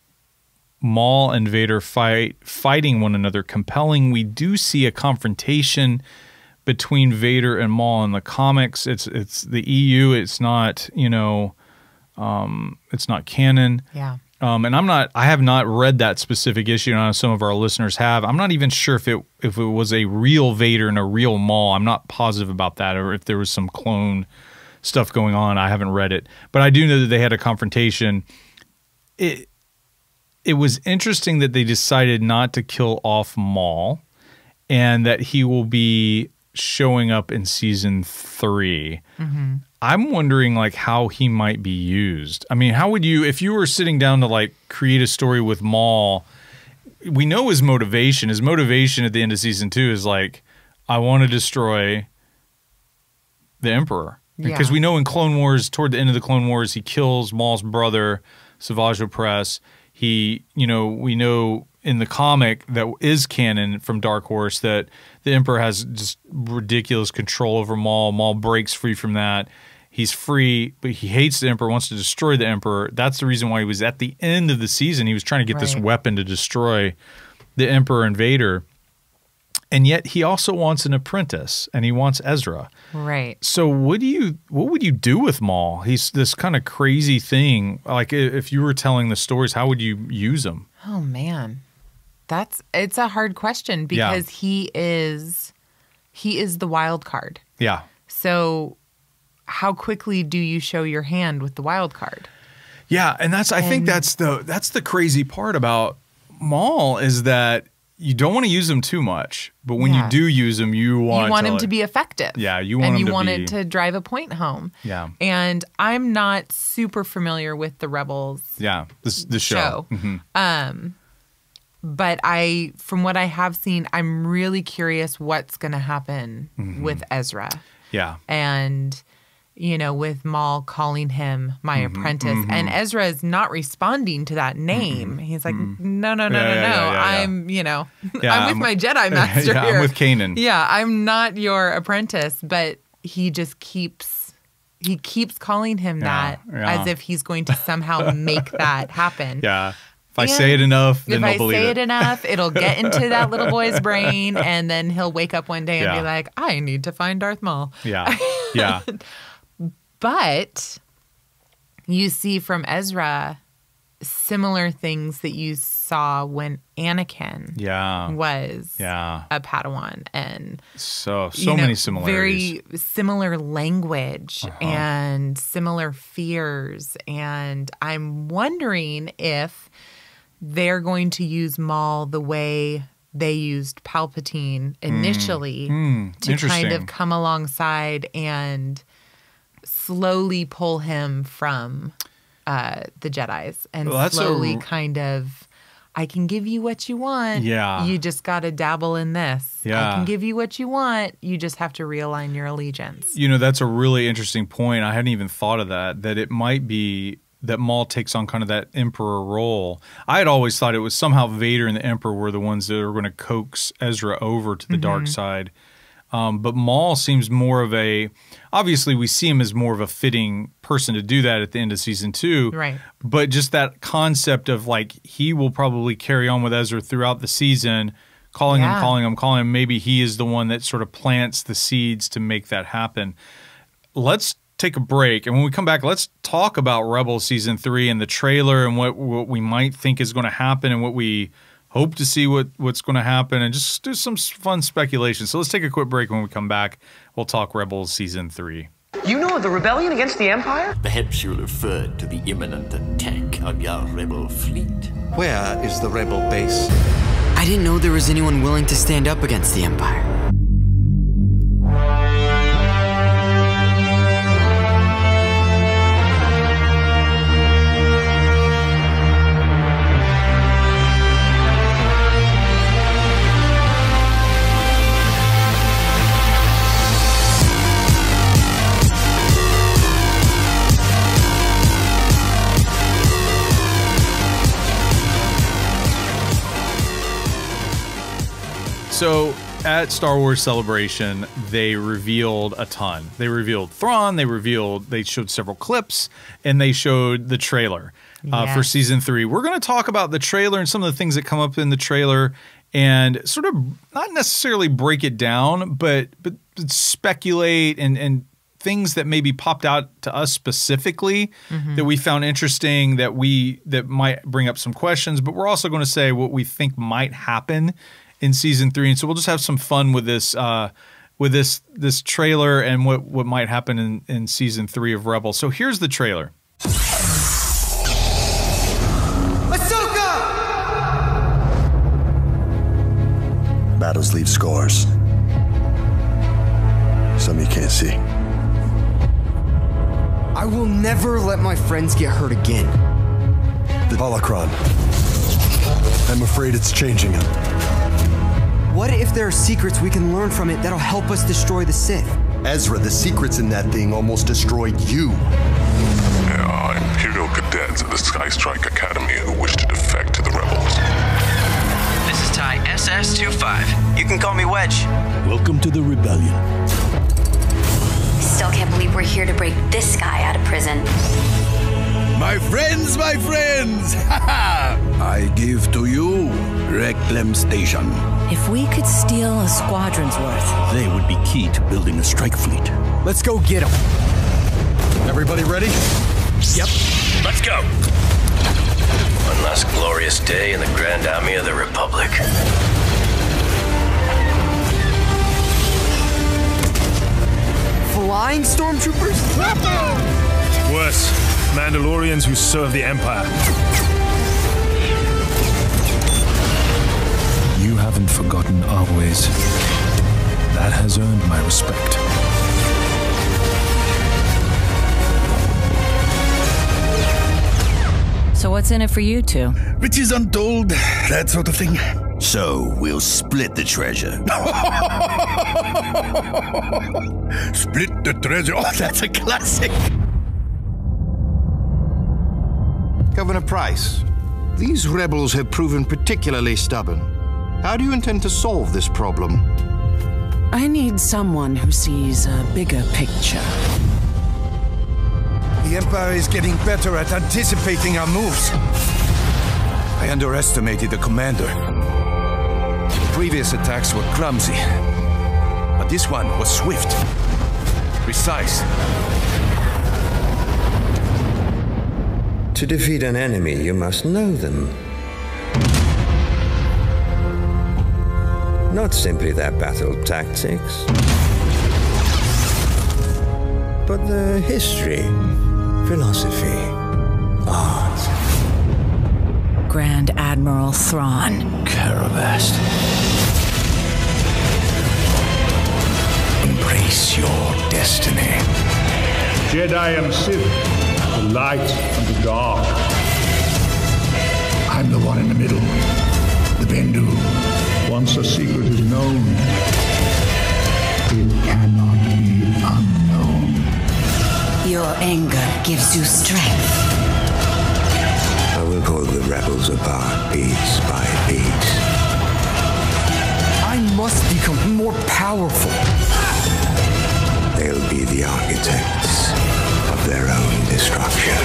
Maul and Vader fighting one another compelling. We do see a confrontation between Vader and Maul in the comics. It's the EU. It's not it's not canon. Yeah. And I have not read that specific issue, and I know some of our listeners have. I'm not even sure if it was a real Vader and a real Maul. I'm not positive about that, or if there was some clone stuff going on. I haven't read it. But I do know that they had a confrontation. It was interesting that they decided not to kill off Maul, and that he will be showing up in season 3. Mm-hmm. I'm wondering like how he might be used. I mean, how would you, if you were sitting down to like create a story with Maul, we know his motivation. His motivation at the end of season 2 is like, I want to destroy the Emperor. Because we know in Clone Wars, toward the end of the Clone Wars, he kills Maul's brother, Savage Opress. We know in the comic that is canon from Dark Horse that the Emperor has just ridiculous control over Maul. Maul breaks free from that. He's free, but he hates the Emperor, wants to destroy the Emperor. That's the reason why he was at the end of the season. He was trying to get this weapon to destroy the Emperor and Vader. And yet he also wants an apprentice, and he wants Ezra. Right. So what would you do with Maul? He's this kind of crazy thing. Like if you were telling the stories, how would you use him? Oh man. It's a hard question because he is the wild card. Yeah. So how quickly do you show your hand with the wild card? Yeah, and I think that's the crazy part about Maul is that you don't want to use him too much, but when you do use him, you want him to be effective. Yeah, you want it to drive a point home. Yeah, and I'm not super familiar with the Rebels. Yeah, the show. Mm-hmm. But from what I have seen, I'm really curious what's going to happen with Ezra. Yeah. And, with Maul calling him my apprentice. And Ezra is not responding to that name. He's like, no. I'm, I'm with my Jedi master here. I'm with Kanan. Yeah, I'm not your apprentice. But he just keeps calling him that as if he's going to somehow make that happen. Yeah. If I say it enough, then they'll believe it. If I say it enough, it'll get into that little boy's brain, and then he'll wake up one day and be like, I need to find Darth Maul. Yeah, yeah. But you see from Ezra similar things that you saw when Anakin was a Padawan. And so many similarities. Very similar language and similar fears. And I'm wondering if they're going to use Maul the way they used Palpatine initially to kind of come alongside and slowly pull him from the Jedis and slowly kind of, I can give you what you want. Yeah. You just got to dabble in this. Yeah. I can give you what you want. You just have to realign your allegiance. That's a really interesting point. I hadn't even thought of that it might be that Maul takes on kind of that Emperor role. I had always thought it was somehow Vader and the Emperor were the ones that are going to coax Ezra over to the dark side. But Maul seems more of obviously we see him as more of a fitting person to do that at the end of season 2. Right. But just that concept of he will probably carry on with Ezra throughout the season, calling him. Maybe he is the one that sort of plants the seeds to make that happen. Let's take a break, and when we come back, let's talk about Rebels season 3 and the trailer and what we might think is going to happen and what we hope to see what's going to happen, and just do some fun speculation. So let's take a quick break. When we come back, we'll talk Rebels season 3. You know of the rebellion against the Empire? Perhaps you referred to the imminent attack on your rebel fleet. Where is the rebel base? I didn't know there was anyone willing to stand up against the Empire. So at Star Wars Celebration, they revealed a ton. They revealed Thrawn, they showed several clips, and they showed the trailer for season 3. We're going to talk about the trailer and some of the things that come up in the trailer and sort of not necessarily break it down, but speculate and things that maybe popped out to us specifically that we found interesting, that might bring up some questions, but we're also going to say what we think might happen in season 3. And so we'll just have some fun with this this trailer and what might happen in season 3 of Rebels. So here's the trailer. Ahsoka! Battles leave scars. Some you can't see. I will never let my friends get hurt again. The holocron. I'm afraid it's changing him. What if there are secrets we can learn from it that'll help us destroy the Sith? Ezra, the secrets in that thing almost destroyed you. There are Imperial cadets at the Sky Strike Academy who wish to defect to the Rebels. This is TIE SS-25. You can call me Wedge. Welcome to the Rebellion. Still can't believe we're here to break this guy out of prison. My friends! I give to you Reclam Station. If we could steal a squadron's worth, they would be key to building a strike fleet. Let's go get them. Everybody ready? Yep. Let's go. One last glorious day in the Grand Army of the Republic. Flying stormtroopers? Worse, Mandalorians who serve the Empire. You haven't forgotten our ways. That has earned my respect. So what's in it for you two? Riches untold, that sort of thing. So we'll split the treasure. Split the treasure. Oh, that's a classic. Governor Price, these rebels have proven particularly stubborn. How do you intend to solve this problem? I need someone who sees a bigger picture. The Empire is getting better at anticipating our moves. I underestimated the commander. Previous attacks were clumsy, but this one was swift, precise. To defeat an enemy, you must know them. Not simply their battle tactics, but their history, philosophy, art. Grand Admiral Thrawn. Caravast. Embrace your destiny. Jedi and Sith, the light and the dark. I'm the one in the middle, the Bendu. Once a secret is known, it cannot be unknown. Your anger gives you strength. I will pull the rebels apart piece by piece. I must become more powerful. They'll be the architects of their own destruction.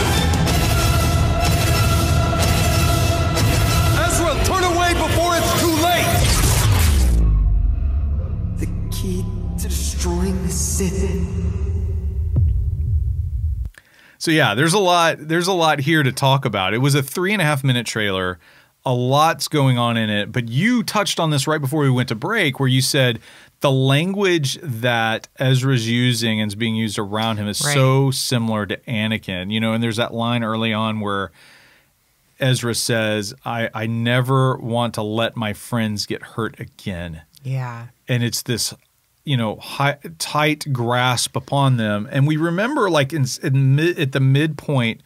Ezra, turn away before it's too late! The key to destroying the Sith. So yeah, there's a lot here to talk about. It was a 3.5-minute trailer. A lot's going on in it, but you touched on this right before we went to break, where you said the language that Ezra's using and is being used around him is so similar to Anakin, you know, and there's that line early on where Ezra says, I never want to let my friends get hurt again. Yeah. And it's this, you know, tight grasp upon them. And we remember, like, at the midpoint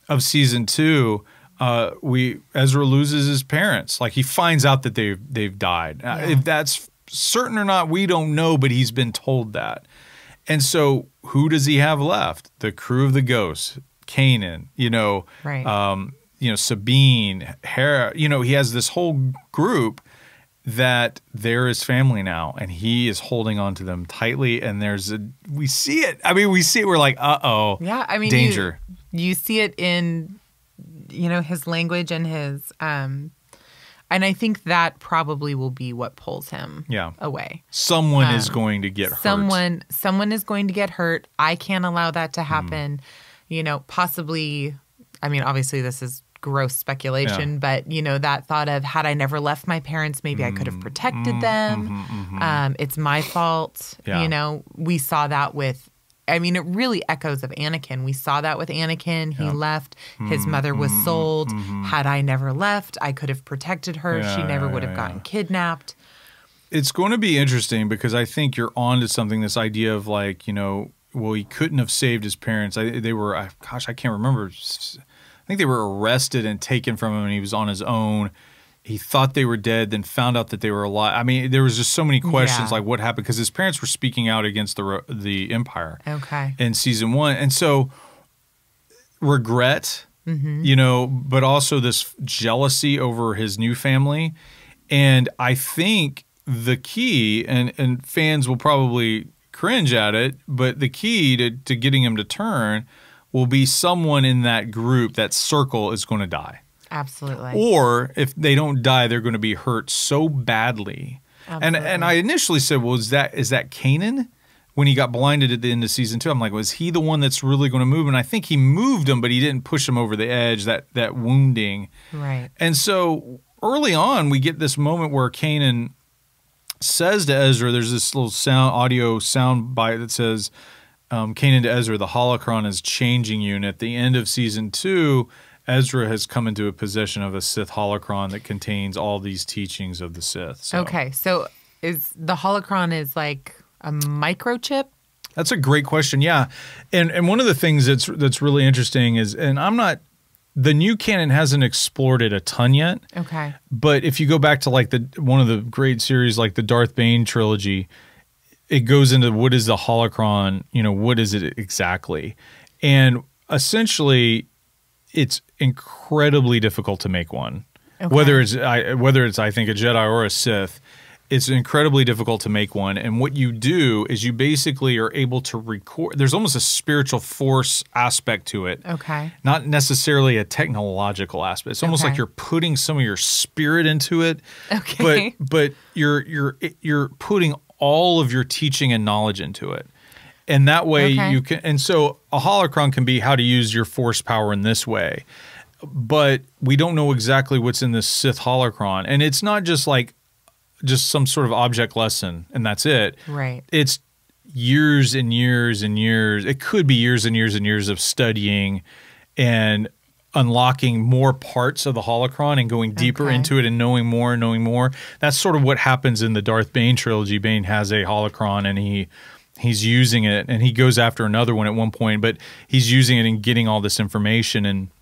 of season 2, Ezra loses his parents. Like, he finds out that they've died. Yeah. If that's certain or not, we don't know, but he's been told that. And so who does he have left? The crew of the Ghosts, Kanan, you know, Sabine, Hera, you know, he has this whole group that they're his family now, and he is holding on to them tightly. And we see it. I mean, we see it. We're like, uh-oh. Yeah, I mean, danger. You see it in, you know, his language and his, and I think that probably will be what pulls him away. Someone is going to get hurt. Someone is going to get hurt. I can't allow that to happen. You know, possibly, I mean, obviously this is gross speculation, but, you know, that thought of, had I never left my parents, maybe I could have protected them. It's my fault. Yeah. You know, we saw that with, I mean, it really echoes of Anakin. We saw that with Anakin. He left. His mother was sold. Had I never left, I could have protected her. She never would have gotten kidnapped. It's going to be interesting because I think you're onto something, this idea of, like, you know, well, he couldn't have saved his parents. They were, I can't remember. I think they were arrested and taken from him, and he was on his own. He thought they were dead, then found out that they were alive. I mean, there was just so many questions, like what happened, because his parents were speaking out against the Empire in season 1. And so regret, you know, but also this jealousy over his new family. And I think the key, and fans will probably cringe at it, but the key to getting him to turn will be someone in that group, that circle, is going to die. Absolutely. Or if they don't die, they're going to be hurt so badly. Absolutely. And I initially said, well, is that Kanan? When he got blinded at the end of season 2, I'm like, was he the one that's really going to move? And I think he moved him, but he didn't push him over the edge, that wounding. Right. And so early on, we get this moment where Kanan says to Ezra, there's this little audio sound bite that says, Kanan to Ezra, the holocron is changing you. And at the end of season 2, Ezra has come into a possession of a Sith holocron that contains all these teachings of the Sith. So. Okay, so is the holocron is like a microchip? That's a great question. Yeah, and one of the things that's really interesting is, and I'm not The new canon hasn't explored it a ton yet. Okay. But if you go back to like one of the great series, like the Darth Bane trilogy, it goes into what is the holocron, you know, what is it exactly? And essentially it's incredibly difficult to make one. Okay. Whether it's I think a Jedi or a Sith, it's incredibly difficult to make one. And what you do is you basically are able to record. There's almost a spiritual force aspect to it. Okay. Not necessarily a technological aspect. It's almost like you're putting some of your spirit into it. Okay. But you're putting all of your teaching and knowledge into it. And that way you can. And so a holocron can be how to use your force power in this way. But we don't know exactly what's in this Sith holocron. And it's not just like some sort of object lesson and that's it. Right. It's years and years and years. It could be years and years and years of studying and unlocking more parts of the holocron and going deeper into it and knowing more and knowing more. That's sort of what happens in the Darth Bane trilogy. Bane has a holocron and he's using it, and he goes after another one at one point, but he's using it and getting all this information,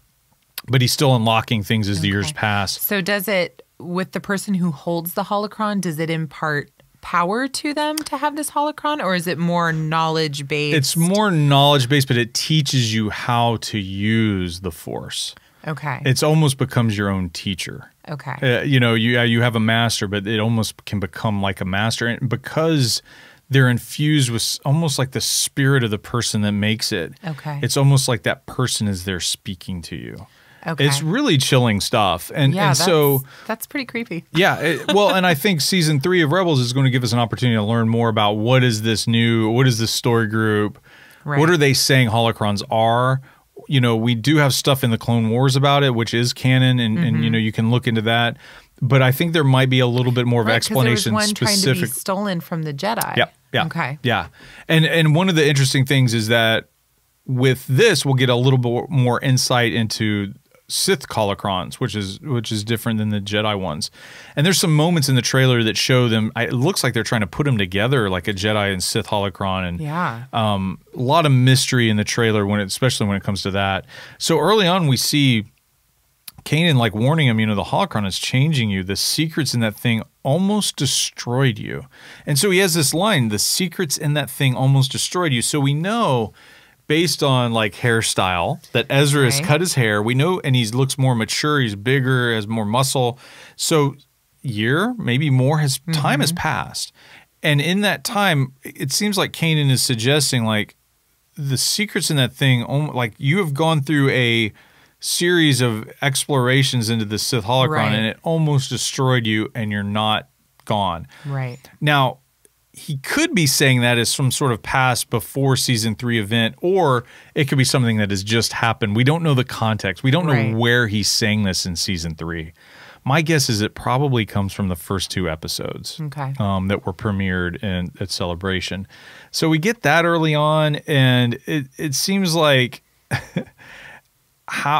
but he's still unlocking things as the years pass. So does it, with the person who holds the holocron, does it impart power to them to have this holocron, or is it more knowledge-based? It's more knowledge-based, but it teaches you how to use the Force. Okay. It's almost becomes your own teacher. Okay. You have a master, but it almost can become like a master, and because they're infused with almost like the spirit of the person that makes it. Okay. It's almost like that person is there speaking to you. Okay. It's really chilling stuff. And so that's pretty creepy. Yeah. And I think season 3 of Rebels is going to give us an opportunity to learn more about what is this story group? Right. What are they saying holocrons are? You know, we do have stuff in the Clone Wars about it, which is canon, and you know, you can look into that. But I think there might be a little bit more of explanation there was one specific. trying to be stolen from the Jedi. Yep. Yeah. Okay. Yeah. And one of the interesting things is that with this, we'll get a little bit more insight into Sith holocrons, which is different than the Jedi ones. And there's some moments in the trailer that show them. It looks like they're trying to put them together, like a Jedi and Sith holocron, and a lot of mystery in the trailer especially when it comes to that. So early on, we see Kanan like warning him, you know, the holocron is changing you. The secrets in that thing almost destroyed you. And so he has this line, the secrets in that thing almost destroyed you. So we know, based on like hairstyle, that Ezra has cut his hair. We know, and he looks more mature. He's bigger, has more muscle. So maybe more, time has passed. And in that time, it seems like Kanan is suggesting like the secrets in that thing, like you have gone through a series of explorations into the Sith holocron and it almost destroyed you and you're not gone. Right. Now, he could be saying that as some sort of past before season 3 event, or it could be something that has just happened. We don't know the context. We don't know where he's saying this in season 3. My guess is it probably comes from the first 2 episodes that were premiered at Celebration. So we get that early on, and it seems like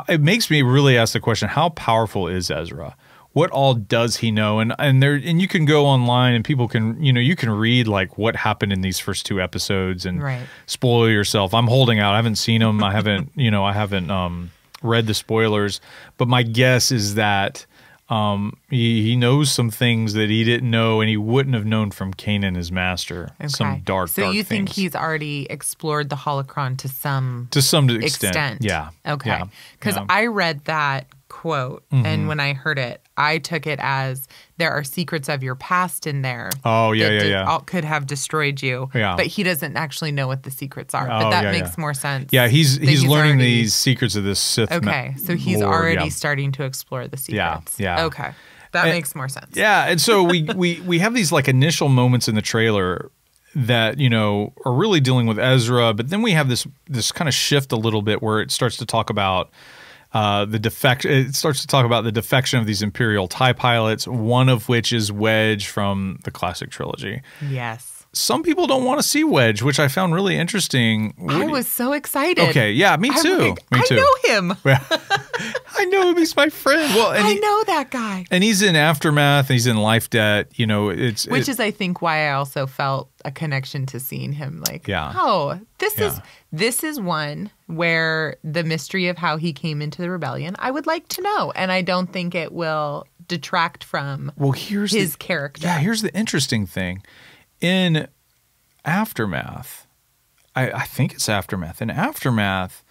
it makes me really ask the question, how powerful is Ezra? What all does he know? And you can go online and people can, you can read like what happened in these first 2 episodes and spoil yourself. I'm holding out. I haven't seen them. I haven't, read the spoilers, but my guess is that he knows some things that he didn't know and he wouldn't have known from Kanan, his master. Some dark So you think things. He's already explored the holocron to some extent. Yeah. Okay. Because I read that quote and when I heard it, I took it as there are secrets of your past in there. Oh, could have destroyed you. Yeah. But he doesn't actually know what the secrets are. But that makes more sense. Yeah, he's learning these secrets of this Sith. Okay, so he's already starting to explore the secrets. Yeah. Okay, that makes more sense. Yeah, and so we have these like initial moments in the trailer that are really dealing with Ezra, but then we have this kind of shift a little bit where it starts to talk about it starts to talk about the defection of these Imperial TIE pilots, one of which is Wedge from the classic trilogy. Yes. Some people don't want to see Wedge, which I found really interesting. I was so excited. Okay, yeah, me too. I know him. I know him. He's my friend. Well, and I know that guy. And he's in Aftermath. He's in Life Debt. You know, which is, I think, why I also felt a connection to seeing him. Like, oh, this is one where the mystery of how he came into the rebellion, I would like to know, and I don't think it will detract from his character. Yeah, here's the interesting thing. In Aftermath, I think it's Aftermath. In Aftermath,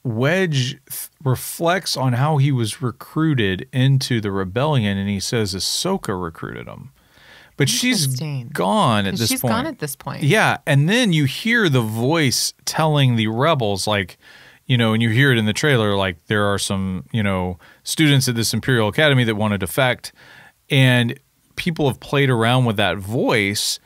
Wedge reflects on how he was recruited into the rebellion, and he says Ahsoka recruited him. But she's gone at this point. She's gone at this point. Yeah, and then you hear the voice telling the rebels, like, you know, and you hear it in the trailer, like, there are some, you know, students at this Imperial Academy that want to defect, and people have played around with that voice,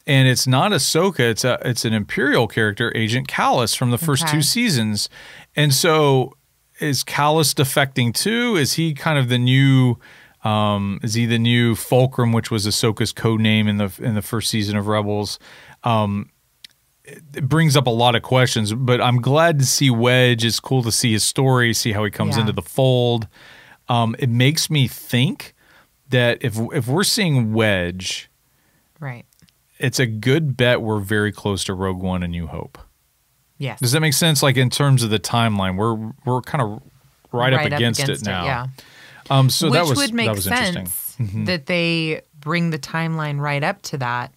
and it's not Ahsoka, it's an Imperial character, Agent Kallus, from the first 2 seasons. And so is Kallus defecting too? Is he kind of the new Fulcrum, which was Ahsoka's code name in the first season of Rebels? It brings up a lot of questions, but I'm glad to see Wedge. It's cool to see his story, see how he comes into the fold. It makes me think that if we're seeing Wedge, right, it's a good bet we're very close to Rogue One and New Hope. Yes. Does that make sense? Like, in terms of the timeline, we're kind of right up against it now. Yeah. So which would make sense that they bring the timeline right up to that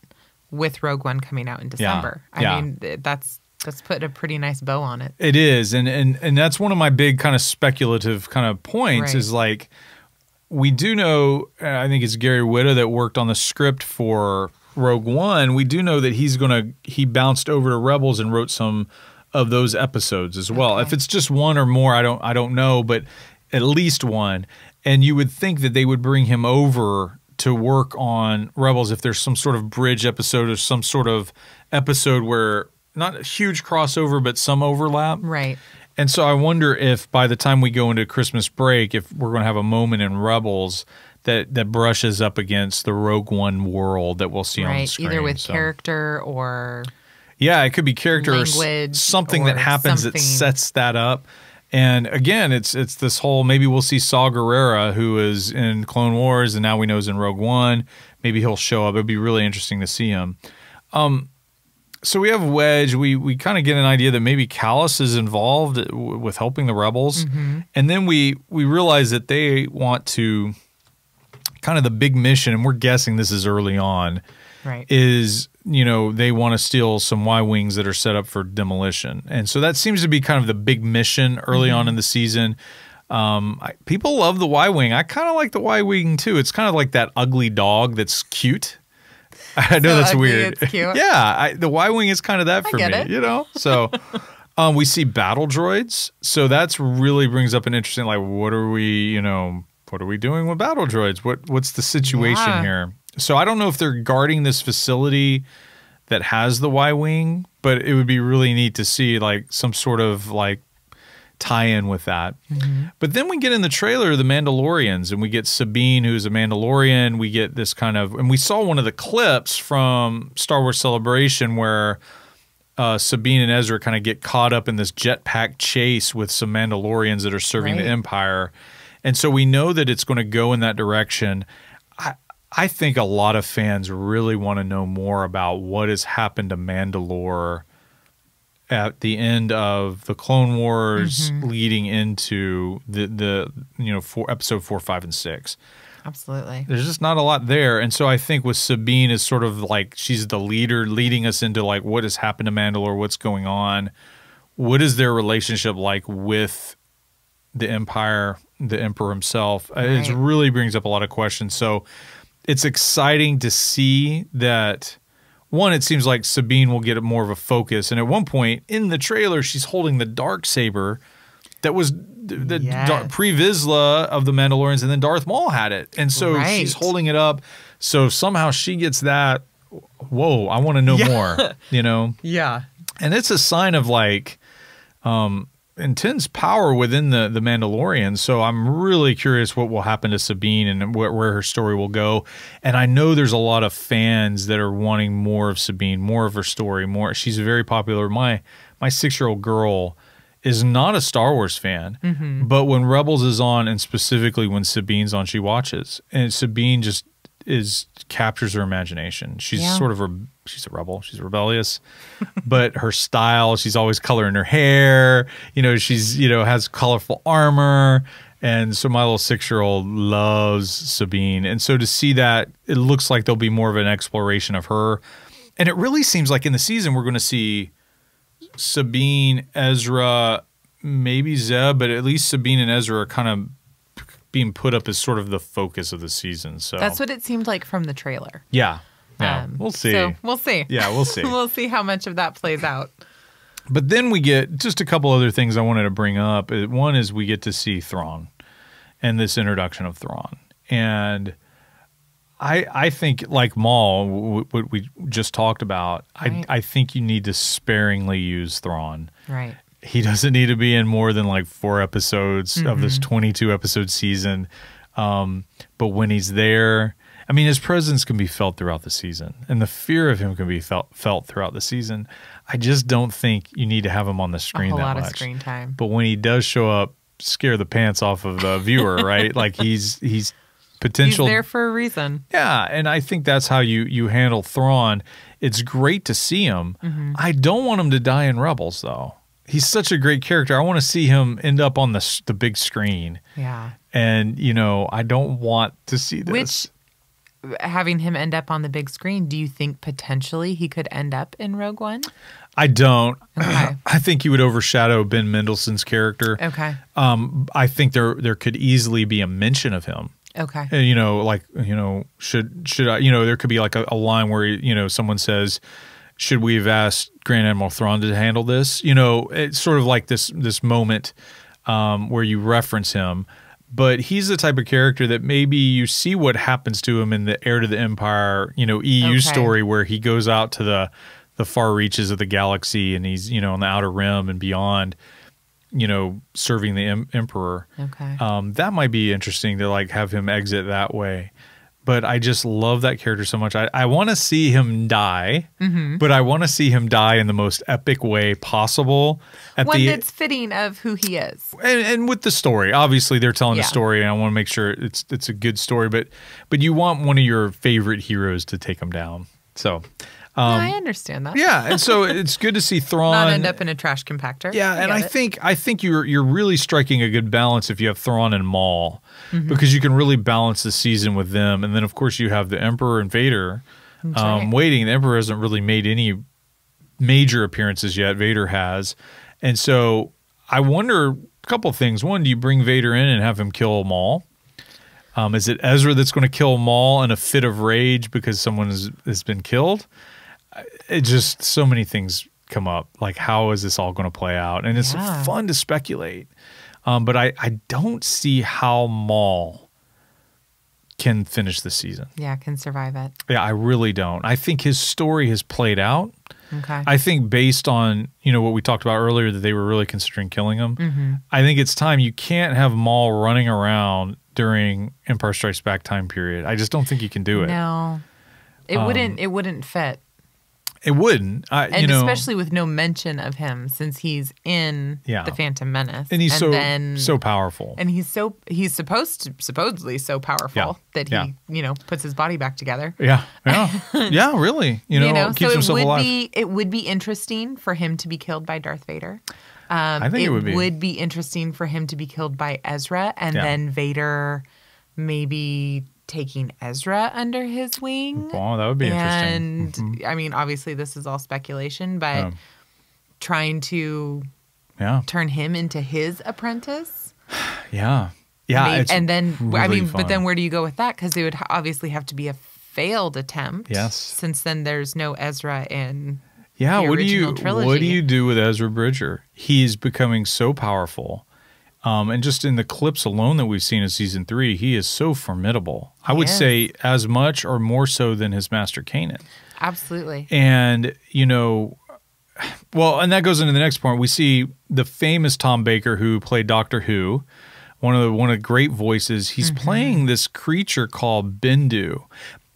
with Rogue One coming out in December. I mean, that's put a pretty nice bow on it. It is, and that's one of my big kind of speculative kind of points is, like, we do know, I think it's Gary Whitta that worked on the script for Rogue One. We do know that he bounced over to Rebels and wrote some of those episodes as well. If it's just one or more, I don't know, but at least one. And you would think that they would bring him over to work on Rebels if there's some sort of bridge episode or some sort of episode where not a huge crossover, but some overlap. Right. And so I wonder if by the time we go into Christmas break, if we're going to have a moment in Rebels that brushes up against the Rogue One world that we'll see on the screen. Either with character or it could be character or something that happens that sets that up. And again, it's this whole, maybe we'll see Saw Gerrera, who is in Clone Wars and now we know is in Rogue One. Maybe he'll show up. It'd be really interesting to see him. So we have Wedge. We kind of get an idea that maybe Kallus is involved with helping the Rebels. And then we realize that they want to, kind of the big mission, and we're guessing this is early on, is, you know, they want to steal some Y-Wings that are set up for demolition. And so that seems to be kind of the big mission early on in the season. People love the Y-Wing. I kind of like the Y-Wing too. It's kind of like that ugly dog that's cute. I know that's weird. It's cute. Yeah, the Y-Wing is kind of that for me, you know? So we see battle droids. So that's really brings up an interesting, like, what are we doing with battle droids? What's the situation here? So I don't know if they're guarding this facility that has the Y-Wing, but it would be really neat to see, like, some sort of, like, tie-in with that. But then we get in the trailer the Mandalorians, and we get Sabine, who's a Mandalorian. We get this kind of, and we saw one of the clips from Star Wars Celebration where Sabine and Ezra kind of get caught up in this jetpack chase with some Mandalorians that are serving the Empire. And so we know that it's going to go in that direction. I think a lot of fans really want to know more about what has happened to Mandalore at the end of the Clone Wars, leading into the episode 4, 5, and 6. Absolutely. There's just not a lot there. And so I think with Sabine is sort of like she's the leader leading us into like what has happened to Mandalore, what's going on, what is their relationship like with the Empire, the Emperor himself. It really brings up a lot of questions. So it's exciting to see that, one, it seems like Sabine will get more of a focus. And at one point in the trailer, she's holding the Darksaber that was the pre-Vizsla of the Mandalorians, and then Darth Maul had it. And so she's holding it up. So somehow she gets that. Whoa, I want to know more, you know? Yeah. And it's a sign of like intense power within the Mandalorians. So I'm really curious what will happen to Sabine and where her story will go. And I know there's a lot of fans that are wanting more of Sabine, more of her story, more. She's very popular. My 6-year-old girl is not a Star Wars fan, but when Rebels is on, and specifically when Sabine's on, she watches, and Sabine just captures her imagination. She's sort of she's a rebel. She's rebellious, but her style, she's always coloring her hair. She's has colorful armor, and so my little 6-year-old loves Sabine. And so to see that, it looks like there'll be more of an exploration of her, and it really seems like in the season we're going to see Sabine, Ezra, maybe Zeb, but at least Sabine and Ezra are kind of being put up as sort of the focus of the season. So that's what it seemed like from the trailer. Yeah. We'll see. So we'll see. Yeah, we'll see. We'll see how much of that plays out. But then we get just a couple other things I wanted to bring up. One is we get to see Thrawn and this introduction of Thrawn. And I think, like Maul, what we just talked about, right. I think you need to sparingly use Thrawn. Right. He doesn't need to be in more than like 4 episodes of this 22-episode season. But when he's there, I mean, his presence can be felt throughout the season, and the fear of him can be felt throughout the season. I just don't think you need to have him on the screen that much. A whole lot of screen time. But when he does show up, scare the pants off of the viewer, right? Like he's potential. He's there for a reason. Yeah, and I think that's how you handle Thrawn. It's great to see him. I don't want him to die in Rebels, though. He's such a great character. I want to see him end up on the big screen. Yeah. And, I don't want to see this. Having him end up on the big screen, do you think potentially he could end up in Rogue One? I don't. Okay. I think he would overshadow Ben Mendelsohn's character. Okay. I think there could easily be a mention of him. Okay. Should I, there could be like a line where, someone says, should we have asked Grand Admiral Thrawn to handle this? It's sort of like this moment where you reference him. But he's the type of character that maybe you see what happens to him in the Heir to the Empire, EU story, where he goes out to the far reaches of the galaxy and he's, on the Outer Rim and beyond, serving the Emperor. Okay. That might be interesting to like have him exit that way. But I just love that character so much. I want to see him die, but I want to see him die in the most epic way possible. One that's fitting of who he is. And with the story. Obviously, they're telling a story, and I want to make sure it's a good story. But you want one of your favorite heroes to take him down. So I understand that. Yeah, and so it's good to see Thrawn not end up in a trash compactor. Yeah, and I think you're really striking a good balance if you have Thrawn and Maul, because you can really balance the season with them. And then of course you have the Emperor and Vader waiting. The Emperor hasn't really made any major appearances yet. Vader has, and so I wonder a couple of things. One, do you bring Vader in and have him kill Maul? Is it Ezra that's going to kill Maul in a fit of rage because someone has been killed? It just, so many things come up. Like, how is this all going to play out? And it's fun to speculate. But I don't see how Maul can finish the season. Yeah, can survive it. Yeah, I really don't. I think his story has played out. Okay. I think based on, what we talked about earlier, that they were really considering killing him. I think it's time. You can't have Maul running around during Empire Strikes Back time period. I just don't think you can do it. No. It wouldn't fit. It wouldn't. Especially with no mention of him, since he's in The Phantom Menace. And he's so powerful. And he's supposedly so powerful that he, puts his body back together. Yeah. Yeah, really. Keeps himself alive. It would be interesting for him to be killed by Darth Vader. I think it would be. It would be interesting for him to be killed by Ezra, and then Vader maybe taking Ezra under his wing. Oh, that would be interesting. And I mean, obviously this is all speculation, but trying to turn him into his apprentice. Yeah. And then, really fun. But then where do you go with that? Because it would obviously have to be a failed attempt. Yes. Since then there's no Ezra in the original trilogy. What do you do with Ezra Bridger? He's becoming so powerful. And just in the clips alone that we've seen in season 3, he is so formidable. I would say as much or more so than his master Kanan. Absolutely. And, and that goes into the next point. We see the famous Tom Baker, who played Doctor Who, one of the great voices. He's playing this creature called Bendu.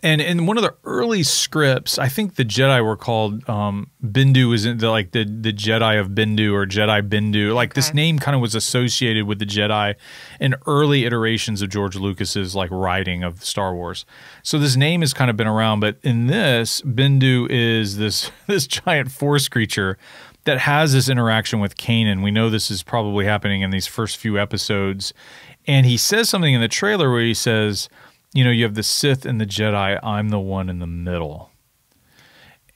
And in one of the early scripts, I think the Jedi were called Bendu is the Jedi of Bendu or Jedi Bendu. Like this name kind of was associated with the Jedi in early iterations of George Lucas's like writing of Star Wars. So this name has kind of been around, but in this, Bendu is this giant force creature that has this interaction with Kanan. We know this is probably happening in these first few episodes. And he says something in the trailer where he says, you know, you have the Sith and the Jedi. I'm the one in the middle.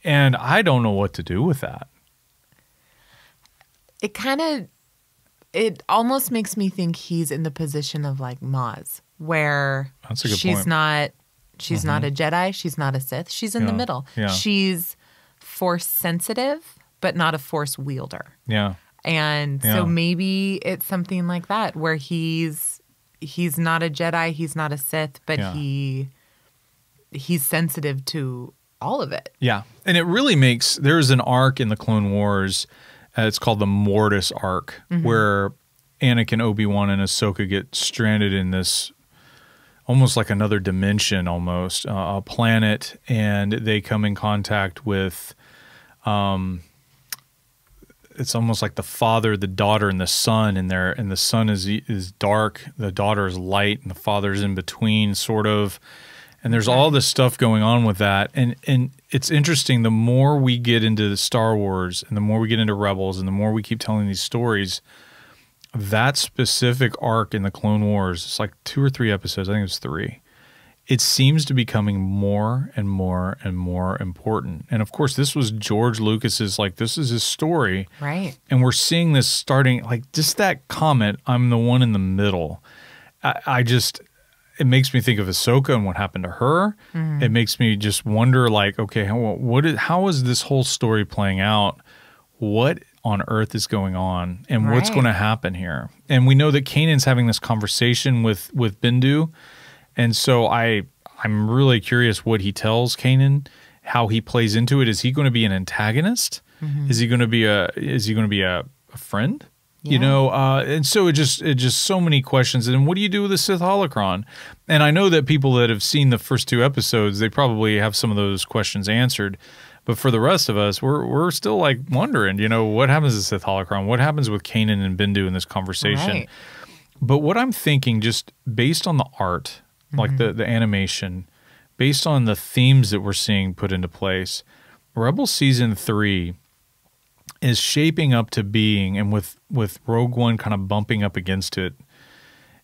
And I don't know what to do with that. It almost makes me think he's in the position of like Maz, where she's not a Jedi. She's not a Sith. She's in the middle. Yeah. She's force sensitive, but not a force wielder. Yeah. And so maybe it's something like that where he's not a Jedi, he's not a Sith, but he's sensitive to all of it. Yeah. And it really makes, there's an arc in the Clone Wars, it's called the Mortis arc, where Anakin, Obi-Wan, and Ahsoka get stranded in this almost like another dimension almost, a planet, and they come in contact with it's almost like the father, the daughter, and the son in there, and the son is dark, the daughter is light, and the father's in between, sort of. And there's all this stuff going on with that. And it's interesting, the more we get into the Star Wars, and the more we get into Rebels, and the more we keep telling these stories, that specific arc in the Clone Wars, it's like 2 or 3 episodes, I think it was 3. It seems to be becoming more and more and more important. And of course, this was George Lucas's, like, this is his story. Right. And we're seeing this starting, like, just that comment, I'm the one in the middle. It makes me think of Ahsoka and what happened to her. It makes me just wonder, like, okay, how is this whole story playing out? What on earth is going on? And what's going to happen here? And we know that Kanan's having this conversation with Bendu. And so I'm really curious what he tells Kanan, how he plays into it. Is he going to be an antagonist? Is he going to be a friend? Yeah. You know, and so it just so many questions. And what do you do with the Sith holocron? And I know that people that have seen the first 2 episodes, they probably have some of those questions answered. But for the rest of us, we're still like wondering, you know, what happens to the Sith holocron? What happens with Kanan and Bendu in this conversation? Right. But what I'm thinking, just based on the art, like the animation, based on the themes that we're seeing put into place, Rebel Season 3 is shaping up to being, and with Rogue One kind of bumping up against it,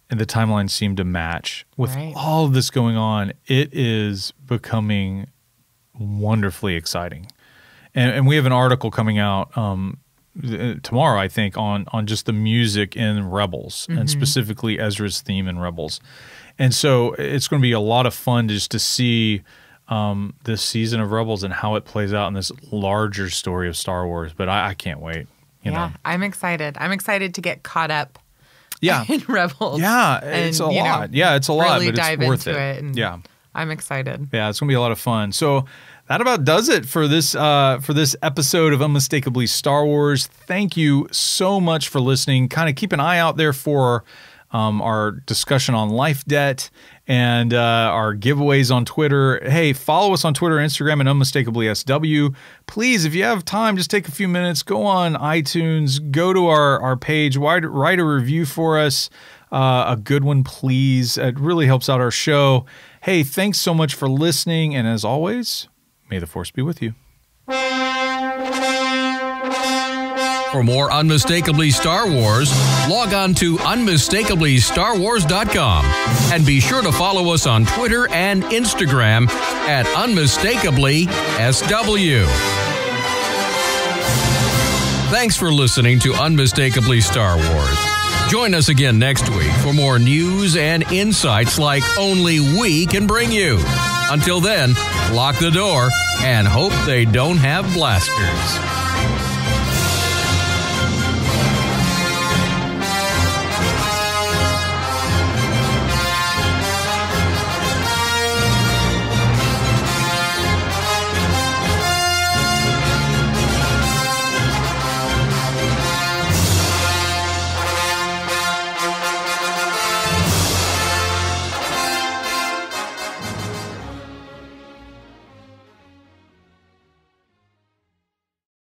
and the timelines seem to match. With all of this going on, it is becoming wonderfully exciting. And we have an article coming out tomorrow, I think, on just the music in Rebels, and specifically Ezra's theme in Rebels. And so it's going to be a lot of fun just to see this season of Rebels and how it plays out in this larger story of Star Wars. But I can't wait. You know? I'm excited. I'm excited to get caught up in Rebels. Yeah, it's a lot. It's a lot, really but dive it's worth into it. And yeah. I'm excited. Yeah, it's going to be a lot of fun. So that about does it for this episode of Unmistakably Star Wars. Thank you so much for listening. Kind of keep an eye out there for our discussion on life debt and our giveaways on Twitter. Hey, follow us on Twitter and Instagram at UnmistakablySW. Please, if you have time, just take a few minutes, go on iTunes, go to our page, write a review for us, a good one, please. It really helps out our show. Hey, thanks so much for listening, and as always, may the Force be with you. For more Unmistakably Star Wars, log on to unmistakably.starwars.com and be sure to follow us on Twitter and Instagram at UnmistakablySW. Thanks for listening to Unmistakably Star Wars. Join us again next week for more news and insights like only we can bring you. Until then, lock the door and hope they don't have blasters.